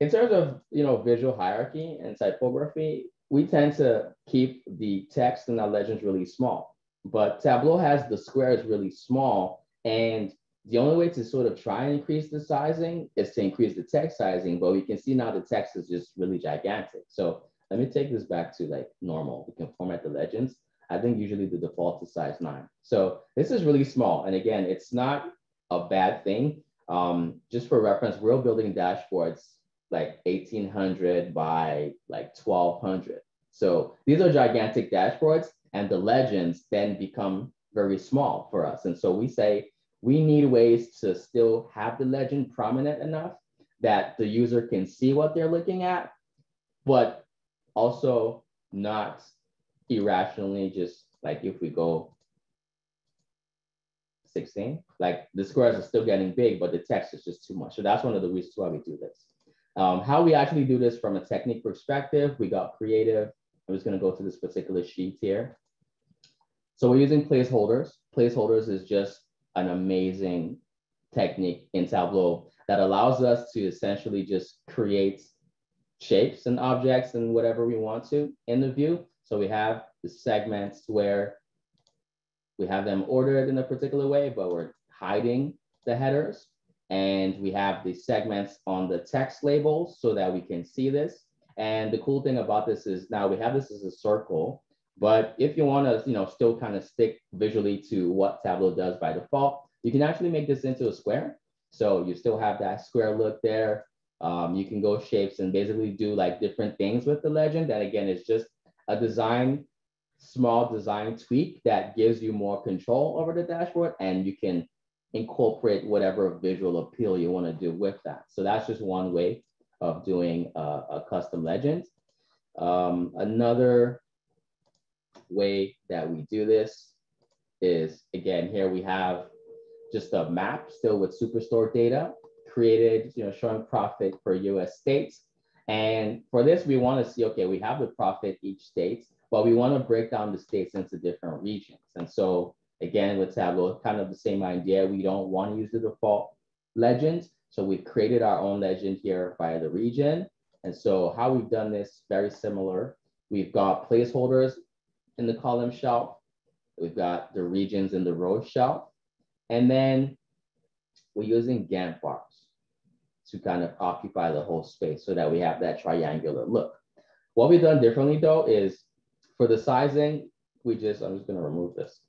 in terms of visual hierarchy and typography, we tend to keep the text in our legends really small. But Tableau has the squares really small, and the only way to sort of try and increase the sizing is to increase the text sizing, but we can see now the text is just really gigantic. So let me take this back to like normal. We can format the legends. I think usually the default is size 9. So this is really small. And again, it's not a bad thing. Just for reference, we're building dashboards like 1800 by like 1200. So these are gigantic dashboards, and the legends then become very small for us. And so we say we need ways to still have the legend prominent enough that the user can see what they're looking at, but also not irrationally, just like if we go 16, like the squares are still getting big, but the text is just too much. So that's one of the reasons why we do this. How we actually do this from a technique perspective, we got creative. I'm just going to go to this particular sheet here. So we're using placeholders. Placeholders is just an amazing technique in Tableau that allows us to essentially just create shapes and objects and whatever we want to in the view. So we have the segments where we have them ordered in a particular way, but we're hiding the headers. And we have the segments on the text labels so that we can see this. And the cool thing about this is now we have this as a circle, but if you want to, still kind of stick visually to what Tableau does by default, you can actually make this into a square. So you still have that square look there. You can go shapes and basically do like different things with the legend. That again is just a small design tweak that gives you more control over the dashboard, and you can incorporate whatever visual appeal you want to do with that. So that's just one way of doing a custom legend. Another way that we do this is, again, here we have just a map still with Superstore data created, showing profit per US states. And for this, we want to see, okay, we have the profit each state, but we want to break down the states into different regions. And so again, with Tableau, kind of the same idea. We don't want to use the default legend. So we've created our own legend here by the region. And so how we've done this, very similar. We've got placeholders in the column shelf. We've got the regions in the row shelf. And then we're using Gantt bars. to kind of occupy the whole space so that we have that triangular look. What we've done differently though is for the sizing, I'm just gonna remove this.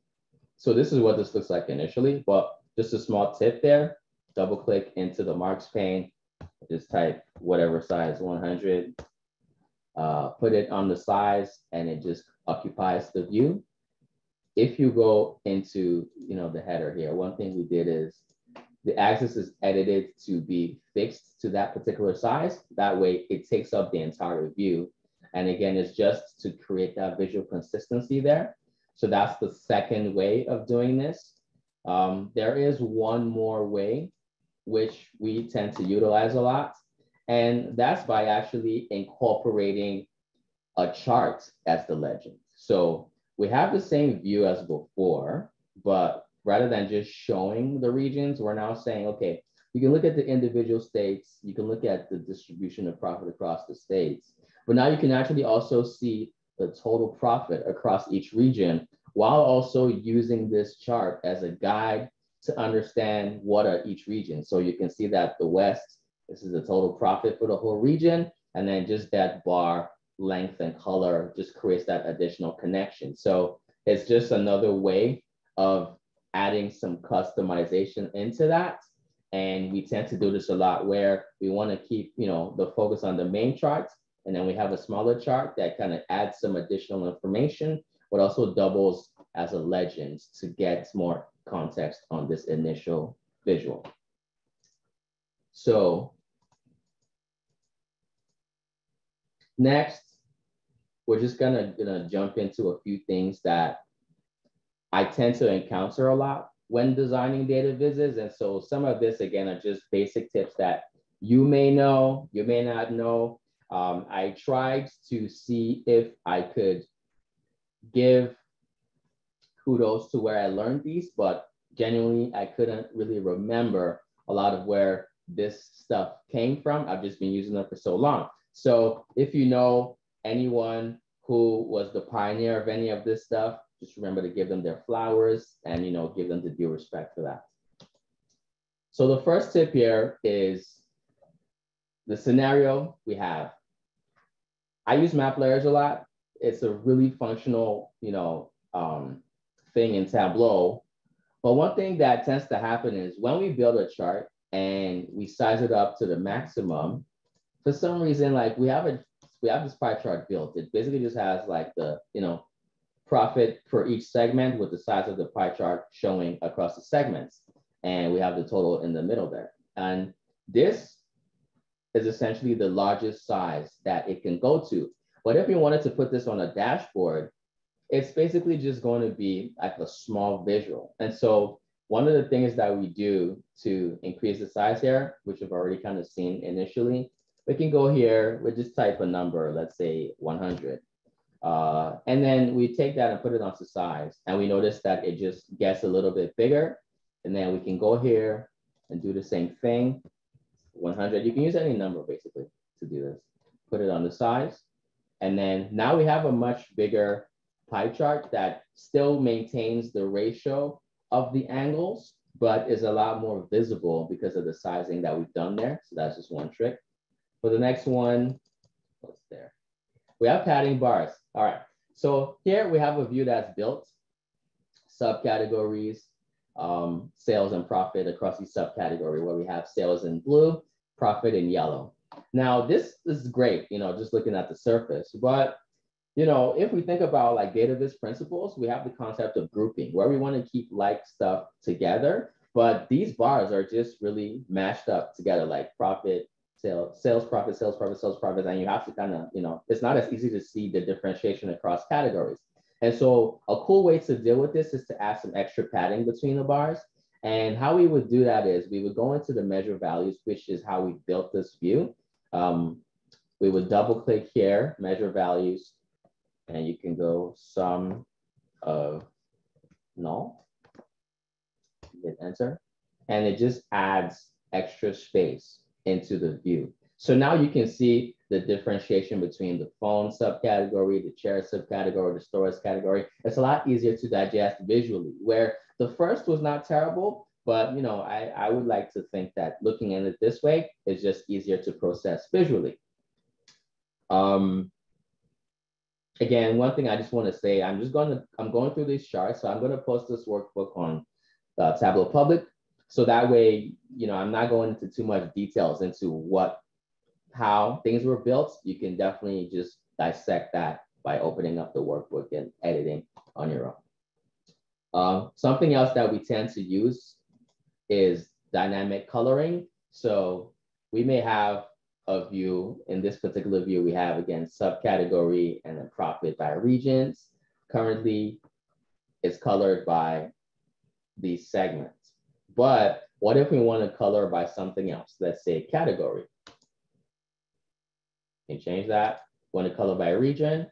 So this is what this looks like initially, but just a small tip there, double click into the marks pane, just type whatever size, 100, put it on the size and it just occupies the view. If you go into, the header here, one thing we did is the axis is edited to be fixed to that particular size. That way it takes up the entire view. And again, it's just to create that visual consistency there. So that's the second way of doing this. There is one more way, which we tend to utilize a lot. And that's by actually incorporating a chart as the legend. So we have the same view as before, but rather than just showing the regions, we're now saying, okay, you can look at the individual states, you can look at the distribution of profit across the states, but now you can actually also see the total profit across each region while also using this chart as a guide to understand what are each region. So you can see that the West, this is the total profit for the whole region, and then just that bar length and color just creates that additional connection. So it's just another way of adding some customization into that. And we tend to do this a lot where we want to keep, the focus on the main chart, and then we have a smaller chart that kind of adds some additional information, but also doubles as a legend to get more context on this initial visual. So next, we're just gonna jump into a few things that I tend to encounter a lot when designing data vizzes. And so some of this, again, are just basic tips that you may know, you may not know. I tried to see if I could give kudos to where I learned these, but genuinely, I couldn't really remember a lot of where this stuff came from. I've just been using them for so long. So if you know anyone who was the pioneer of any of this stuff, just remember to give them their flowers and give them the due respect for that. So the first tip here is the scenario we have. I use map layers a lot. It's a really functional, thing in Tableau. But one thing that tends to happen is when we build a chart and we size it up to the maximum, for some reason, like we have this pie chart built. It basically just has like the, profit for each segment with the size of the pie chart showing across the segments. And we have the total in the middle there. And this is essentially the largest size that it can go to. But if we wanted to put this on a dashboard, it's basically just going to be like a small visual. And so one of the things that we do to increase the size here, which we've already kind of seen initially, we can go here, we just type a number, let's say 100. And then we take that and put it onto size. And we notice that it just gets a little bit bigger. And then we can go here and do the same thing, 100. You can use any number basically to do this. Put it on the size. And then now we have a much bigger pie chart that still maintains the ratio of the angles, but is a lot more visible because of the sizing that we've done there. So that's just one trick. For the next one, what's there? We have padding bars. All right. So here we have a view that's built, subcategories, sales and profit across each subcategory, where we have sales in blue, profit in yellow. Now this is great, just looking at the surface, but if we think about like data viz principles, we have the concept of grouping where we want to keep like stuff together, but these bars are just really mashed up together, like profit, sales profit, sales profit, sales profit, and you have to kind of, it's not as easy to see the differentiation across categories. And so a cool way to deal with this is to add some extra padding between the bars. And how we would do that is we would go into the measure values, which is how we built this view. We would double click here, measure values, and you can go sum of null, hit enter, and it just adds extra space into the view. So now you can see the differentiation between the phone subcategory, the chair subcategory, the storage category. It's a lot easier to digest visually, where the first was not terrible, But I would like to think that looking at it this way is just easier to process visually. Again, one thing I just want to say, I'm going through these charts, so I'm going to post this workbook on Tableau Public, so that way, I'm not going into too much details into how things were built. You can definitely just dissect that by opening up the workbook and editing on your own. Something else that we tend to use is dynamic coloring. So we may have a view. In this particular view, we have, again, subcategory and then profit by regions. Currently, it's colored by these segments. But what if we want to color by something else? Let's say category. You can change that. Want to color by region?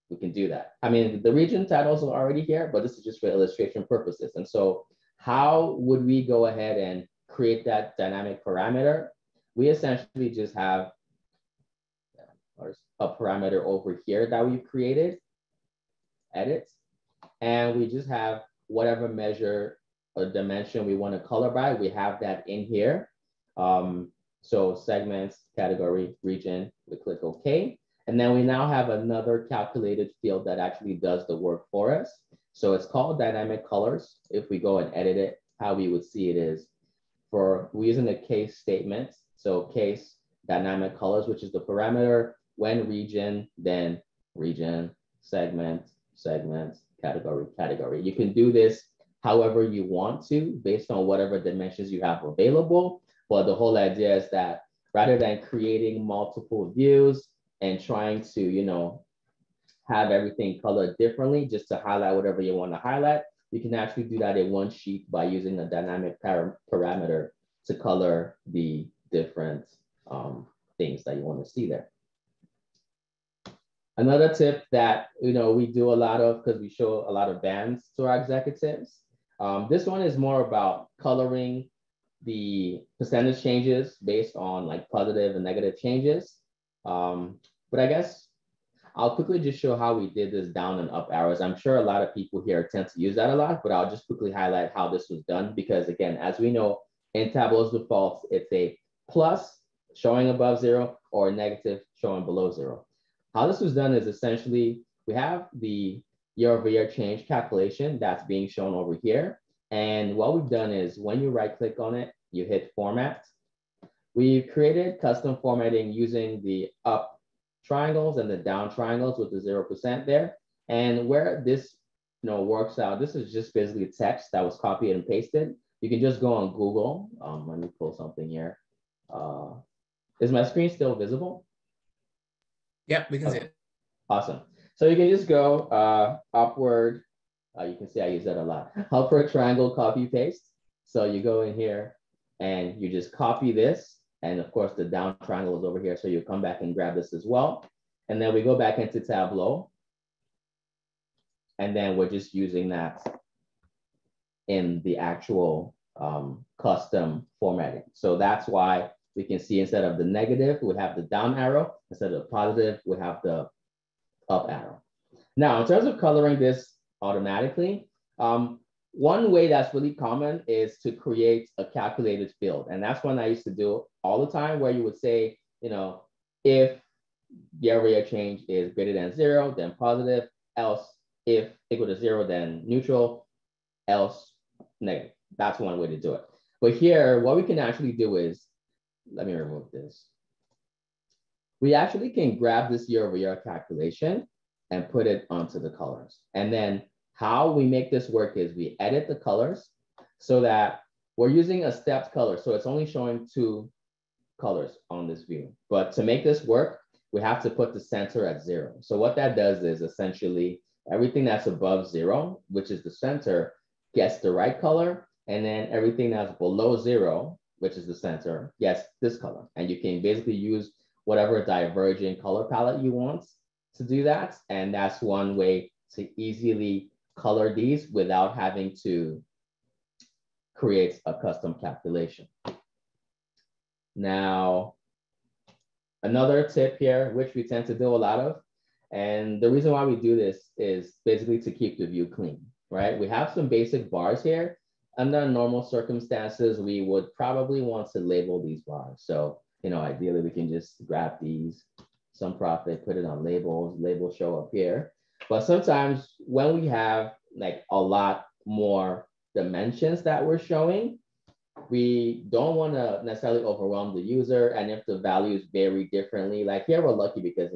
We can do that. I mean, the region titles are already here, but this is just for illustration purposes. And so how would we go ahead and create that dynamic parameter? We essentially just have a parameter over here that we've created, edit, and we just have whatever measure or dimension we want to color by. We have that in here. So segments, category, region, we click OK. And then we now have another calculated field that actually does the work for us. So it's called dynamic colors. If we go and edit it, how we would see it is we're using a case statement. So case dynamic colors, which is the parameter, when region, then region, segment, segment, category, category. You can do this however you want to based on whatever dimensions you have available. But the whole idea is that rather than creating multiple views and trying to, have everything colored differently just to highlight whatever you want to highlight, you can actually do that in one sheet by using a dynamic parameter to color the different things that you want to see there. Another tip that we do a lot of, because we show a lot of bands to our executives. This one is more about coloring the percentage changes based on like positive and negative changes. But I guess I'll quickly just show how we did this down and up arrows. I'm sure a lot of people here tend to use that a lot, but I'll just quickly highlight how this was done because, again, as we know, in Tableau's defaults, it's a plus showing above 0 or negative showing below 0. How this was done is essentially we have the year-over-year change calculation that's being shown over here. And what we've done is when you right-click on it, you hit Format. We've created custom formatting using the up triangles and the down triangles with the 0% there. And where this works out, this is just basically text that was copied and pasted. You can just go on Google. Let me pull something here. Is my screen still visible? Yep, we can see it. Awesome. So you can just go upward. You can see I use that a lot. Upward triangle, copy, paste. So you go in here and you just copy this. And of course, the down triangle is over here. So you come back and grab this as well. And then we go back into Tableau. And then we're just using that in the actual custom formatting. So that's why we can see instead of the negative, we have the down arrow. Instead of positive, we have the up arrow. Now, in terms of coloring this automatically, one way that's really common is to create a calculated field. And that's one I used to do all the time, where you would say, if year-over-year change is greater than 0, then positive, else if equal to 0, then neutral, else negative. That's one way to do it. But here, what we can actually do is, let me remove this. We actually can grab this year-over-year calculation and put it onto the colors. And then how we make this work is we edit the colors so that we're using a stepped color. So it's only showing 2 colors on this view. But to make this work, we have to put the center at 0. So what that does is essentially everything that's above 0, which is the center, gets the right color. And then everything that's below 0, which is the center, gets this color. And you can basically use whatever diverging color palette you want to do that. And that's one way to easily color these without having to create a custom calculation. Now, another tip here, which we tend to do a lot of, and the reason why we do this is basically to keep the view clean, right? We have some basic bars here. under normal circumstances, we would probably want to label these bars. So, ideally we can just grab these, some profit, put it on labels, labels show up here. But sometimes when we have like a lot more dimensions that we're showing, we don't want to necessarily overwhelm the user. And if the values vary differently, like here we're lucky because,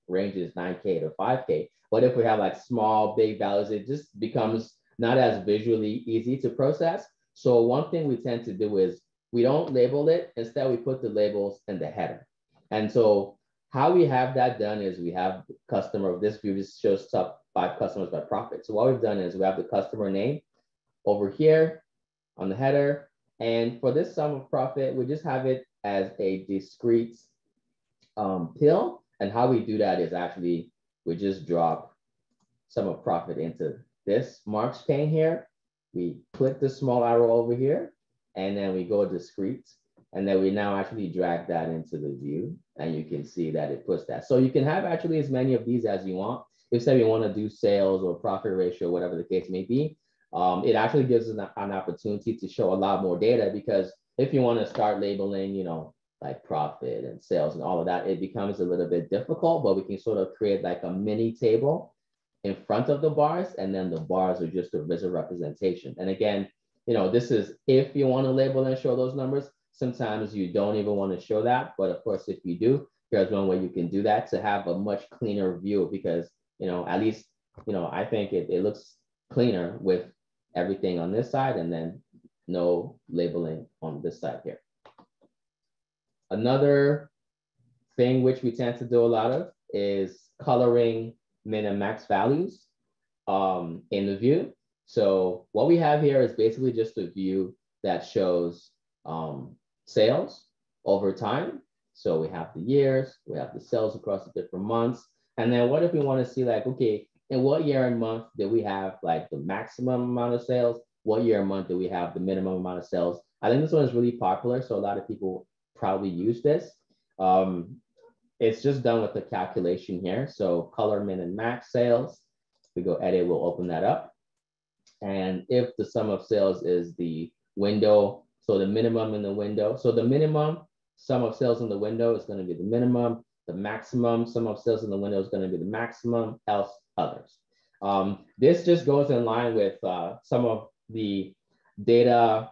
range is 9K to 5K. But if we have like small, big values, it just becomes not as visually easy to process. So one thing we tend to do is we don't label it. Instead, we put the labels in the header. And so how we have that done is we have customer, this view just shows top 5 customers by profit. So what we've done is we have the customer name over here on the header. And for this sum of profit, we just have it as a discrete pill. And how we do that is actually, we just drop sum of profit into this marks pane here. We click the small arrow over here, and then we go discrete. And then we now actually drag that into the view, and you can see that it puts that. So you can have actually as many of these as you want. If say you want to do sales or profit ratio, whatever the case may be, it actually gives an opportunity to show a lot more data, because if you want to start labeling, like profit and sales and all of that, it becomes a little bit difficult, but we can sort of create like a mini table in front of the bars, and then the bars are just a visual representation. And again, this is if you want to label and show those numbers. Sometimes you don't even want to show that, but of course, if you do, here's one way you can do that to have a much cleaner view, because, at least, I think it looks cleaner with everything on this side and then no labeling on this side here. Another thing which we tend to do a lot of is coloring min and max values in the view. So what we have here is basically just a view that shows sales over time. So we have the years, we have the sales across the different months. And then what if we want to see like, okay, in what year and month did we have like the maximum amount of sales? What year and month did we have the minimum amount of sales? I think this one is really popular, so a lot of people probably use this. It's just done with the calculation here. So color min and max sales. We go edit, we'll open that up. And if the sum of sales is the window, so the minimum in the window, so the minimum sum of sales in the window is going to be the minimum. The maximum sum of sales in the window is going to be the maximum, else others. This just goes in line with some of the data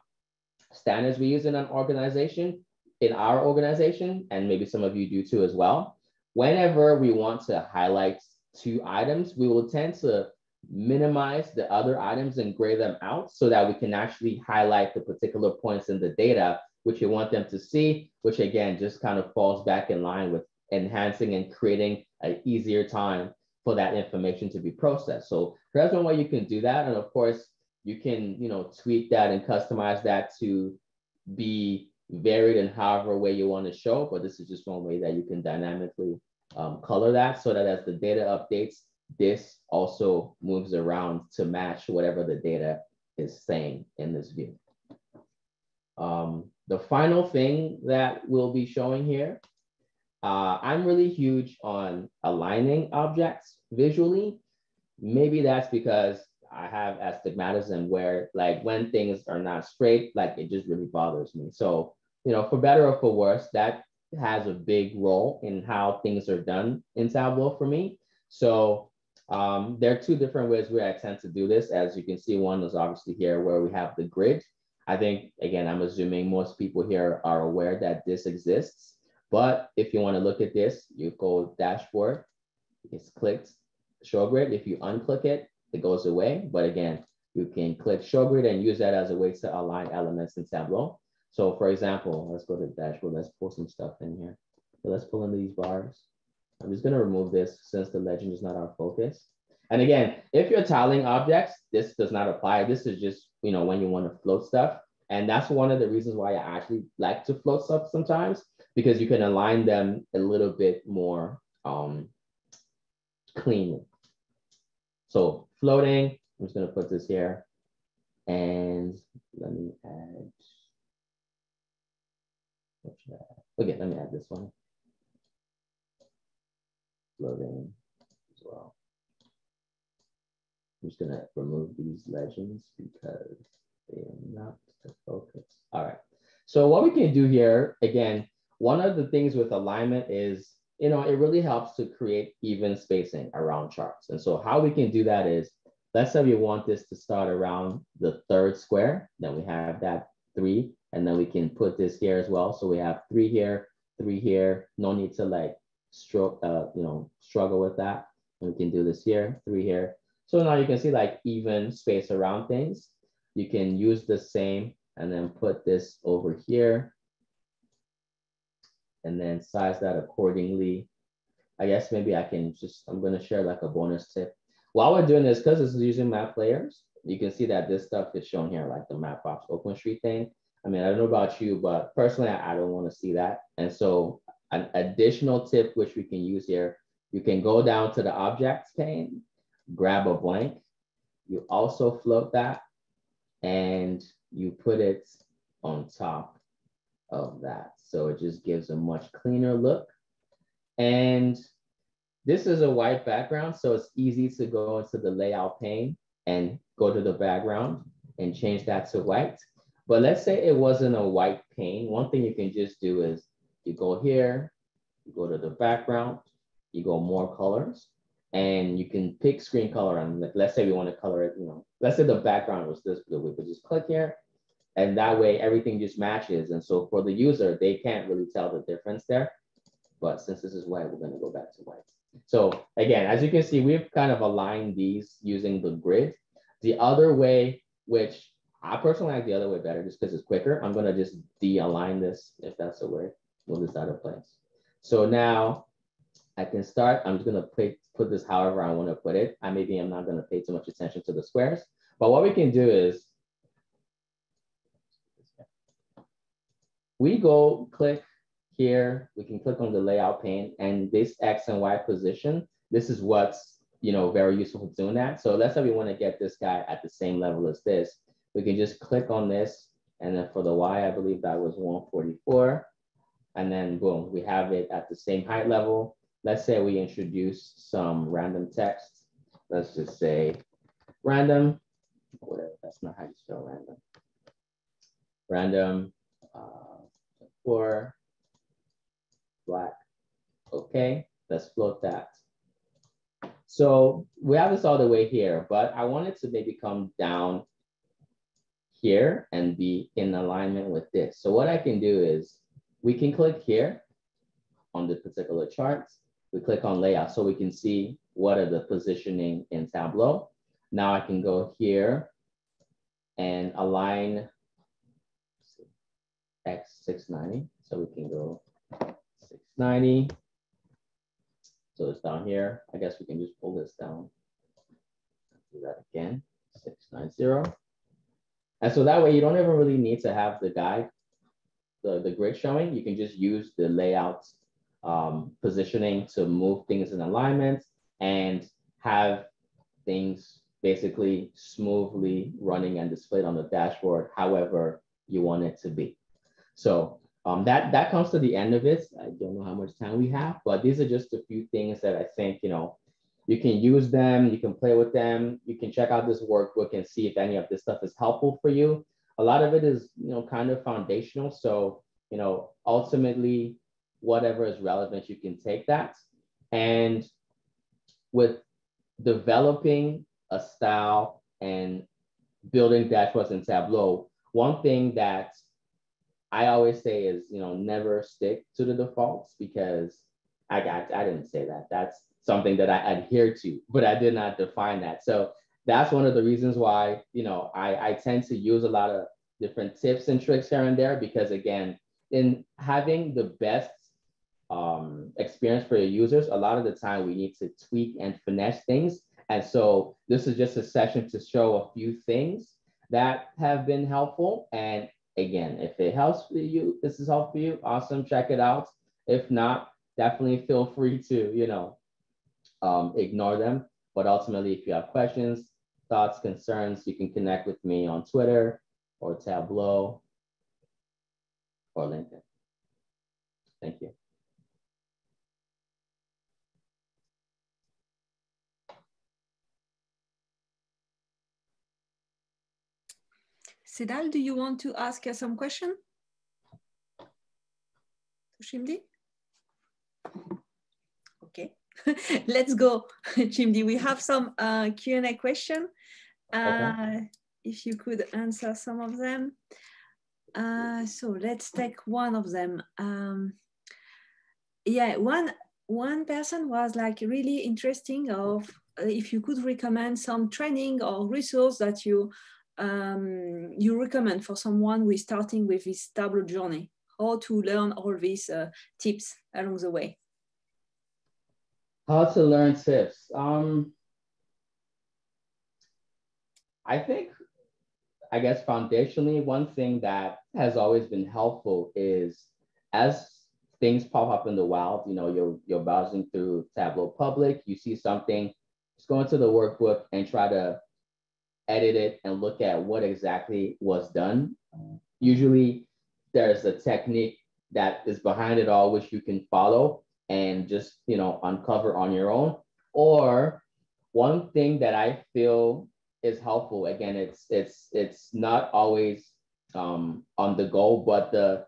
standards we use in an organization, in our organization, and maybe some of you do too as well. Whenever we want to highlight 2 items, we will tend to minimize the other items and gray them out so that we can actually highlight the particular points in the data which you want them to see, which again just kind of falls back in line with enhancing and creating an easier time for that information to be processed. So there's one way you can do that. And of course, you can tweak that and customize that to be varied in however way you want to show, but this is just one way that you can dynamically color that, so that as the data updates, this also moves around to match whatever the data is saying in this view. The final thing that we'll be showing here, I'm really huge on aligning objects visually. Maybe that's because I have astigmatism where like when things are not straight, like it just really bothers me. So, for better or for worse, that has a big role in how things are done in Tableau for me. So there are 2 different ways where I tend to do this. As you can see, one is obviously here where we have the grid. I think, again, I'm assuming most people here are aware that this exists. But if you want to look at this, you go dashboard, it's clicked show grid. If you unclick it, it goes away. But again, you can click show grid and use that as a way to align elements in Tableau. So for example, let's go to the dashboard. Let's pull some stuff in here. So let's pull in these bars. I'm just going to remove this since the legend is not our focus. And again, if you're tiling objects, this does not apply. This is just, when you want to float stuff. And that's one of the reasons why I actually like to float stuff sometimes, because you can align them a little bit more cleanly. So floating, I'm just going to put this here. And let me add, okay, let me add this one. Floating as well. I'm just going to remove these legends because not to focus. All right. So what we can do here, again, one of the things with alignment is, it really helps to create even spacing around charts. And so how we can do that is, let's say we want this to start around the third square, then we have that 3, and then we can put this here as well. So we have 3 here, 3 here. No need to like struggle with that. And we can do this here, 3 here. So now you can see like even space around things. You can use the same and then put this over here and then size that accordingly. I guess maybe I'm going to share like a bonus tip. While we're doing this, because this is using map layers, you can see that this stuff is shown here, like the Mapbox OpenStreet thing. I mean, I don't know about you, but personally, I don't want to see that. And so an additional tip, which we can use here, you can go down to the objects pane, grab a blank. You also float that and you put it on top of that. So it just gives a much cleaner look. And this is a white background, so it's easy to go into the layout pane and go to the background and change that to white. But let's say it wasn't a white pane. One thing you can just do is you go here, you go to the background, you go more colors, and you can pick screen color. And let's say we want to color it, let's say the background was this blue. We could just click here, and that way everything just matches. And so for the user, they can't really tell the difference there. But since this is white, we're going to go back to white. So again, as you can see, we've kind of aligned these using the grid. The other way, which I personally like the other way better just because it's quicker, I'm going to just de-align this, if that's the word, move this out of place. So now I can start. I'm just going to put this however I want to put it. I'm not going to pay too much attention to the squares. But what we can do is we go click here, we can click on the layout pane, and this X and Y position, this is what's very useful for doing that. So let's say we want to get this guy at the same level as this. We can just click on this, and then for the Y, I believe that was 144. And then boom, we have it at the same height level. Let's say we introduce some random text. Let's just say random, whatever, that's not how you spell random. Random for black. Okay, let's float that. So we have this all the way here, but I want it to maybe come down here and be in alignment with this. So what I can do is we can click here on the particular charts. We click on layout so we can see what are the positioning in Tableau. Now I can go here and align X690. So we can go 690. So it's down here. I guess we can just pull this down. Do that again, 690. And so that way you don't even really need to have the guide, the grid showing. You can just use the layout positioning to move things in alignment and have things basically smoothly running and displayed on the dashboard however you want it to be. So that comes to the end of it. I don't know how much time we have, but these are just a few things that I think, you can use them, you can play with them, you can check out this workbook and see if any of this stuff is helpful for you. A lot of it is, kind of foundational. So, ultimately, whatever is relevant, you can take that. And with developing a style and building dashboards in Tableau, one thing that I always say is, never stick to the defaults, because I didn't say that. That's something that I adhere to, but I did not define that. So that's one of the reasons why, I tend to use a lot of different tips and tricks here and there, because again, in having the best experience for your users, a lot of the time we need to tweak and finesse things. And so this is just a session to show a few things that have been helpful. And again, if it helps for you, this is helpful for you, awesome, check it out. If not, definitely feel free to, ignore them. But ultimately, if you have questions, thoughts, concerns, you can connect with me on Twitter or Tableau or LinkedIn. Thank you. Sedal, do you want to ask some question to Chimdi? Okay, let's go, Chimdi. We have some Q&A question. If you could answer some of them. So let's take one of them. Yeah, one person was like really interesting of if you could recommend some training or resource that you recommend for someone who is starting with his Tableau journey, how to learn all these tips along the way. How to learn tips. I guess foundationally, one thing that has always been helpful is as things pop up in the wild, you know, you're browsing through Tableau Public, you see something, just go into the workbook and try to edit it and look at what exactly was done. Usually there's a technique that is behind it all, which you can follow and just, you know, uncover on your own. Or one thing that I feel is helpful, again, it's not always on the go, but the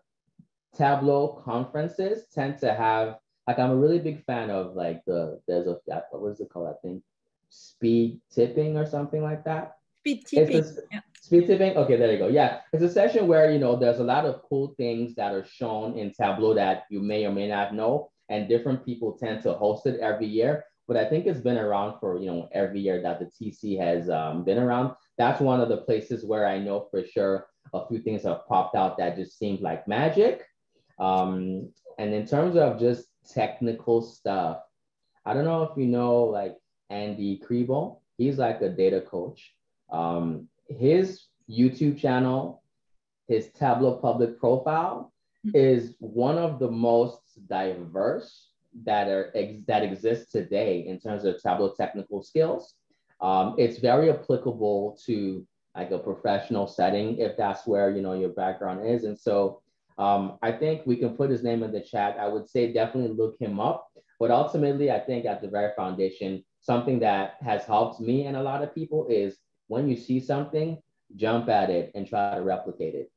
Tableau conferences tend to have, like, I'm a really big fan of like there's a, what is it called, I think, speed tipping or something like that. Speed tipping. Yeah. Speed tipping. Okay, there you go. Yeah, it's a session where, you know, there's a lot of cool things that are shown in Tableau that you may or may not know, and different people tend to host it every year. But I think it's been around for, you know, every year that the TC has been around. That's one of the places where I know for sure a few things have popped out that just seemed like magic. And in terms of just technical stuff, I don't know if you know, like Andy Kriebel, he's like a data coach. His YouTube channel, his Tableau public profile is one of the most diverse that exists today in terms of Tableau technical skills. It's very applicable to like a professional setting if that's where, you know, your background is. And so I think we can put his name in the chat. I would say definitely look him up. But ultimately, I think at the very foundation, something that has helped me and a lot of people is when you see something, jump at it and try to replicate it.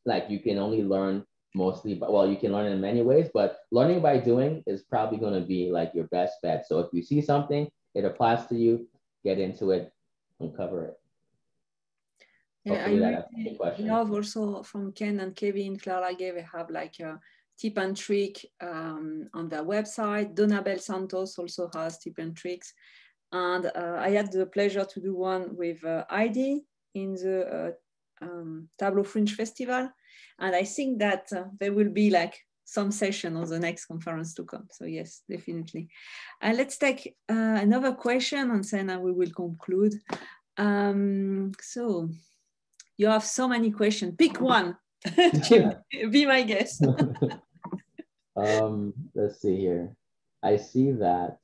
Like you can only learn mostly, but well, you can learn in many ways, but learning by doing is probably going to be like your best bet. So if you see something, it applies to you, get into it, uncover it. Yeah, I really love also from Ken and Kevin, Clara gave have like a tip and trick on their website. Donabel Santos also has tip and tricks. And I had the pleasure to do one with Heidi in the Tableau Fringe Festival. And I think that there will be like some session on the next conference to come. So yes, definitely. Let's take another question and then we will conclude. So you have so many questions. Pick one. Be my guest. Let's see here. I see that.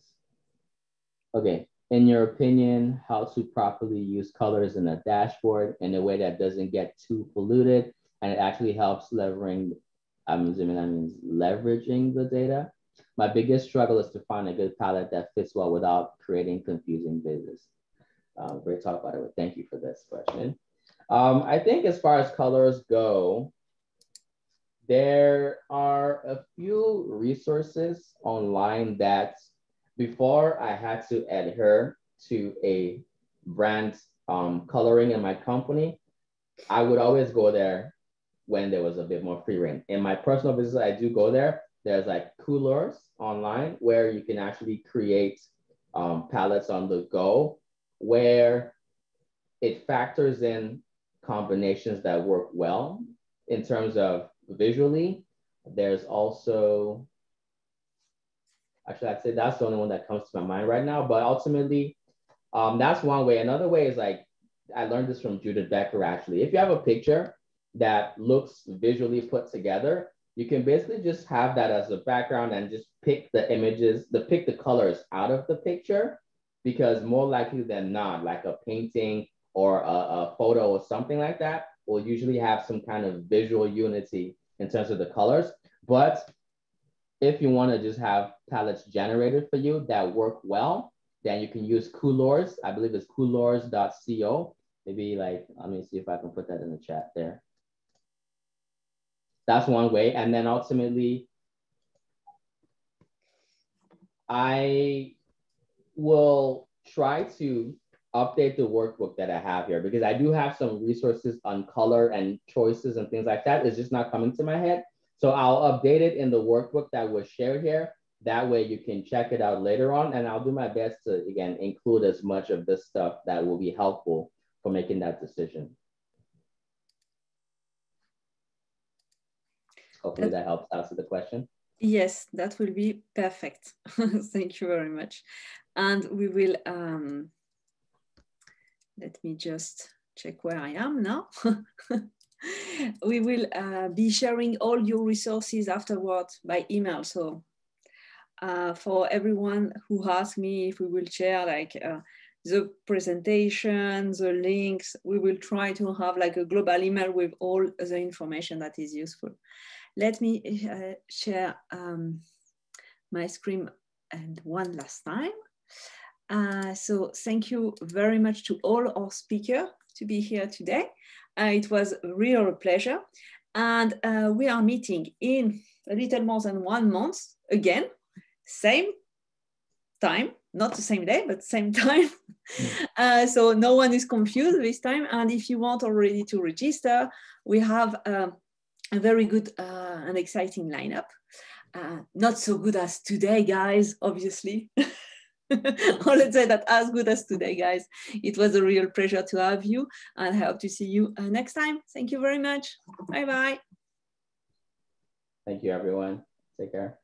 Okay. In your opinion, how to properly use colors in a dashboard in a way that doesn't get too polluted and it actually helps leveraging, I'm assuming that means leveraging the data. My biggest struggle is to find a good palette that fits well without creating confusing vizzes. Great talk, by the way. Thank you for this question. I think as far as colors go, there are a few resources online that before I had to adhere to a brand coloring in my company, I would always go there when there was a bit more free reign. In my personal business, I do go there. There's like coolers online where you can actually create palettes on the go where it factors in combinations that work well in terms of visually. There's also, actually, I'd say that's the only one that comes to my mind right now, but ultimately, that's one way. Another way is like, I learned this from Judith Becker, actually. If you have a picture that looks visually put together, you can basically just have that as a background and just pick the images, pick the colors out of the picture, because more likely than not, like a painting or a photo or something like that will usually have some kind of visual unity in terms of the colors. But if you want to just have palettes generated for you that work well, then you can use Coolors. I believe it's coolors.co. Maybe like, let me see if I can put that in the chat there. That's one way. And then ultimately, I will try to update the workbook that I have here, because I do have some resources on color and choices and things like that. It's just not coming to my head. So I'll update it in the workbook that was shared here. That way you can check it out later on. And I'll do my best to, again, include as much of this stuff that will be helpful for making that decision. Hopefully that helps answer the question. Yes, that will be perfect. Thank you very much. And we will, let me just check where I am now. We will be sharing all your resources afterward by email. So for everyone who asked me if we will share like the presentation, the links, we will try to have like a global email with all the information that is useful. Let me share my screen and one last time. So thank you very much to all our speakers to be here today. It was a real pleasure. And we are meeting in a little more than 1 month again, same time, not the same day, but same time. So no one is confused this time. And if you want already to register, we have a very good and exciting lineup. Not so good as today, guys, obviously. Or let's say that as good as today, guys. It was a real pleasure to have you, and I hope to see you next time. Thank you very much. Bye-bye. Thank you, everyone. Take care.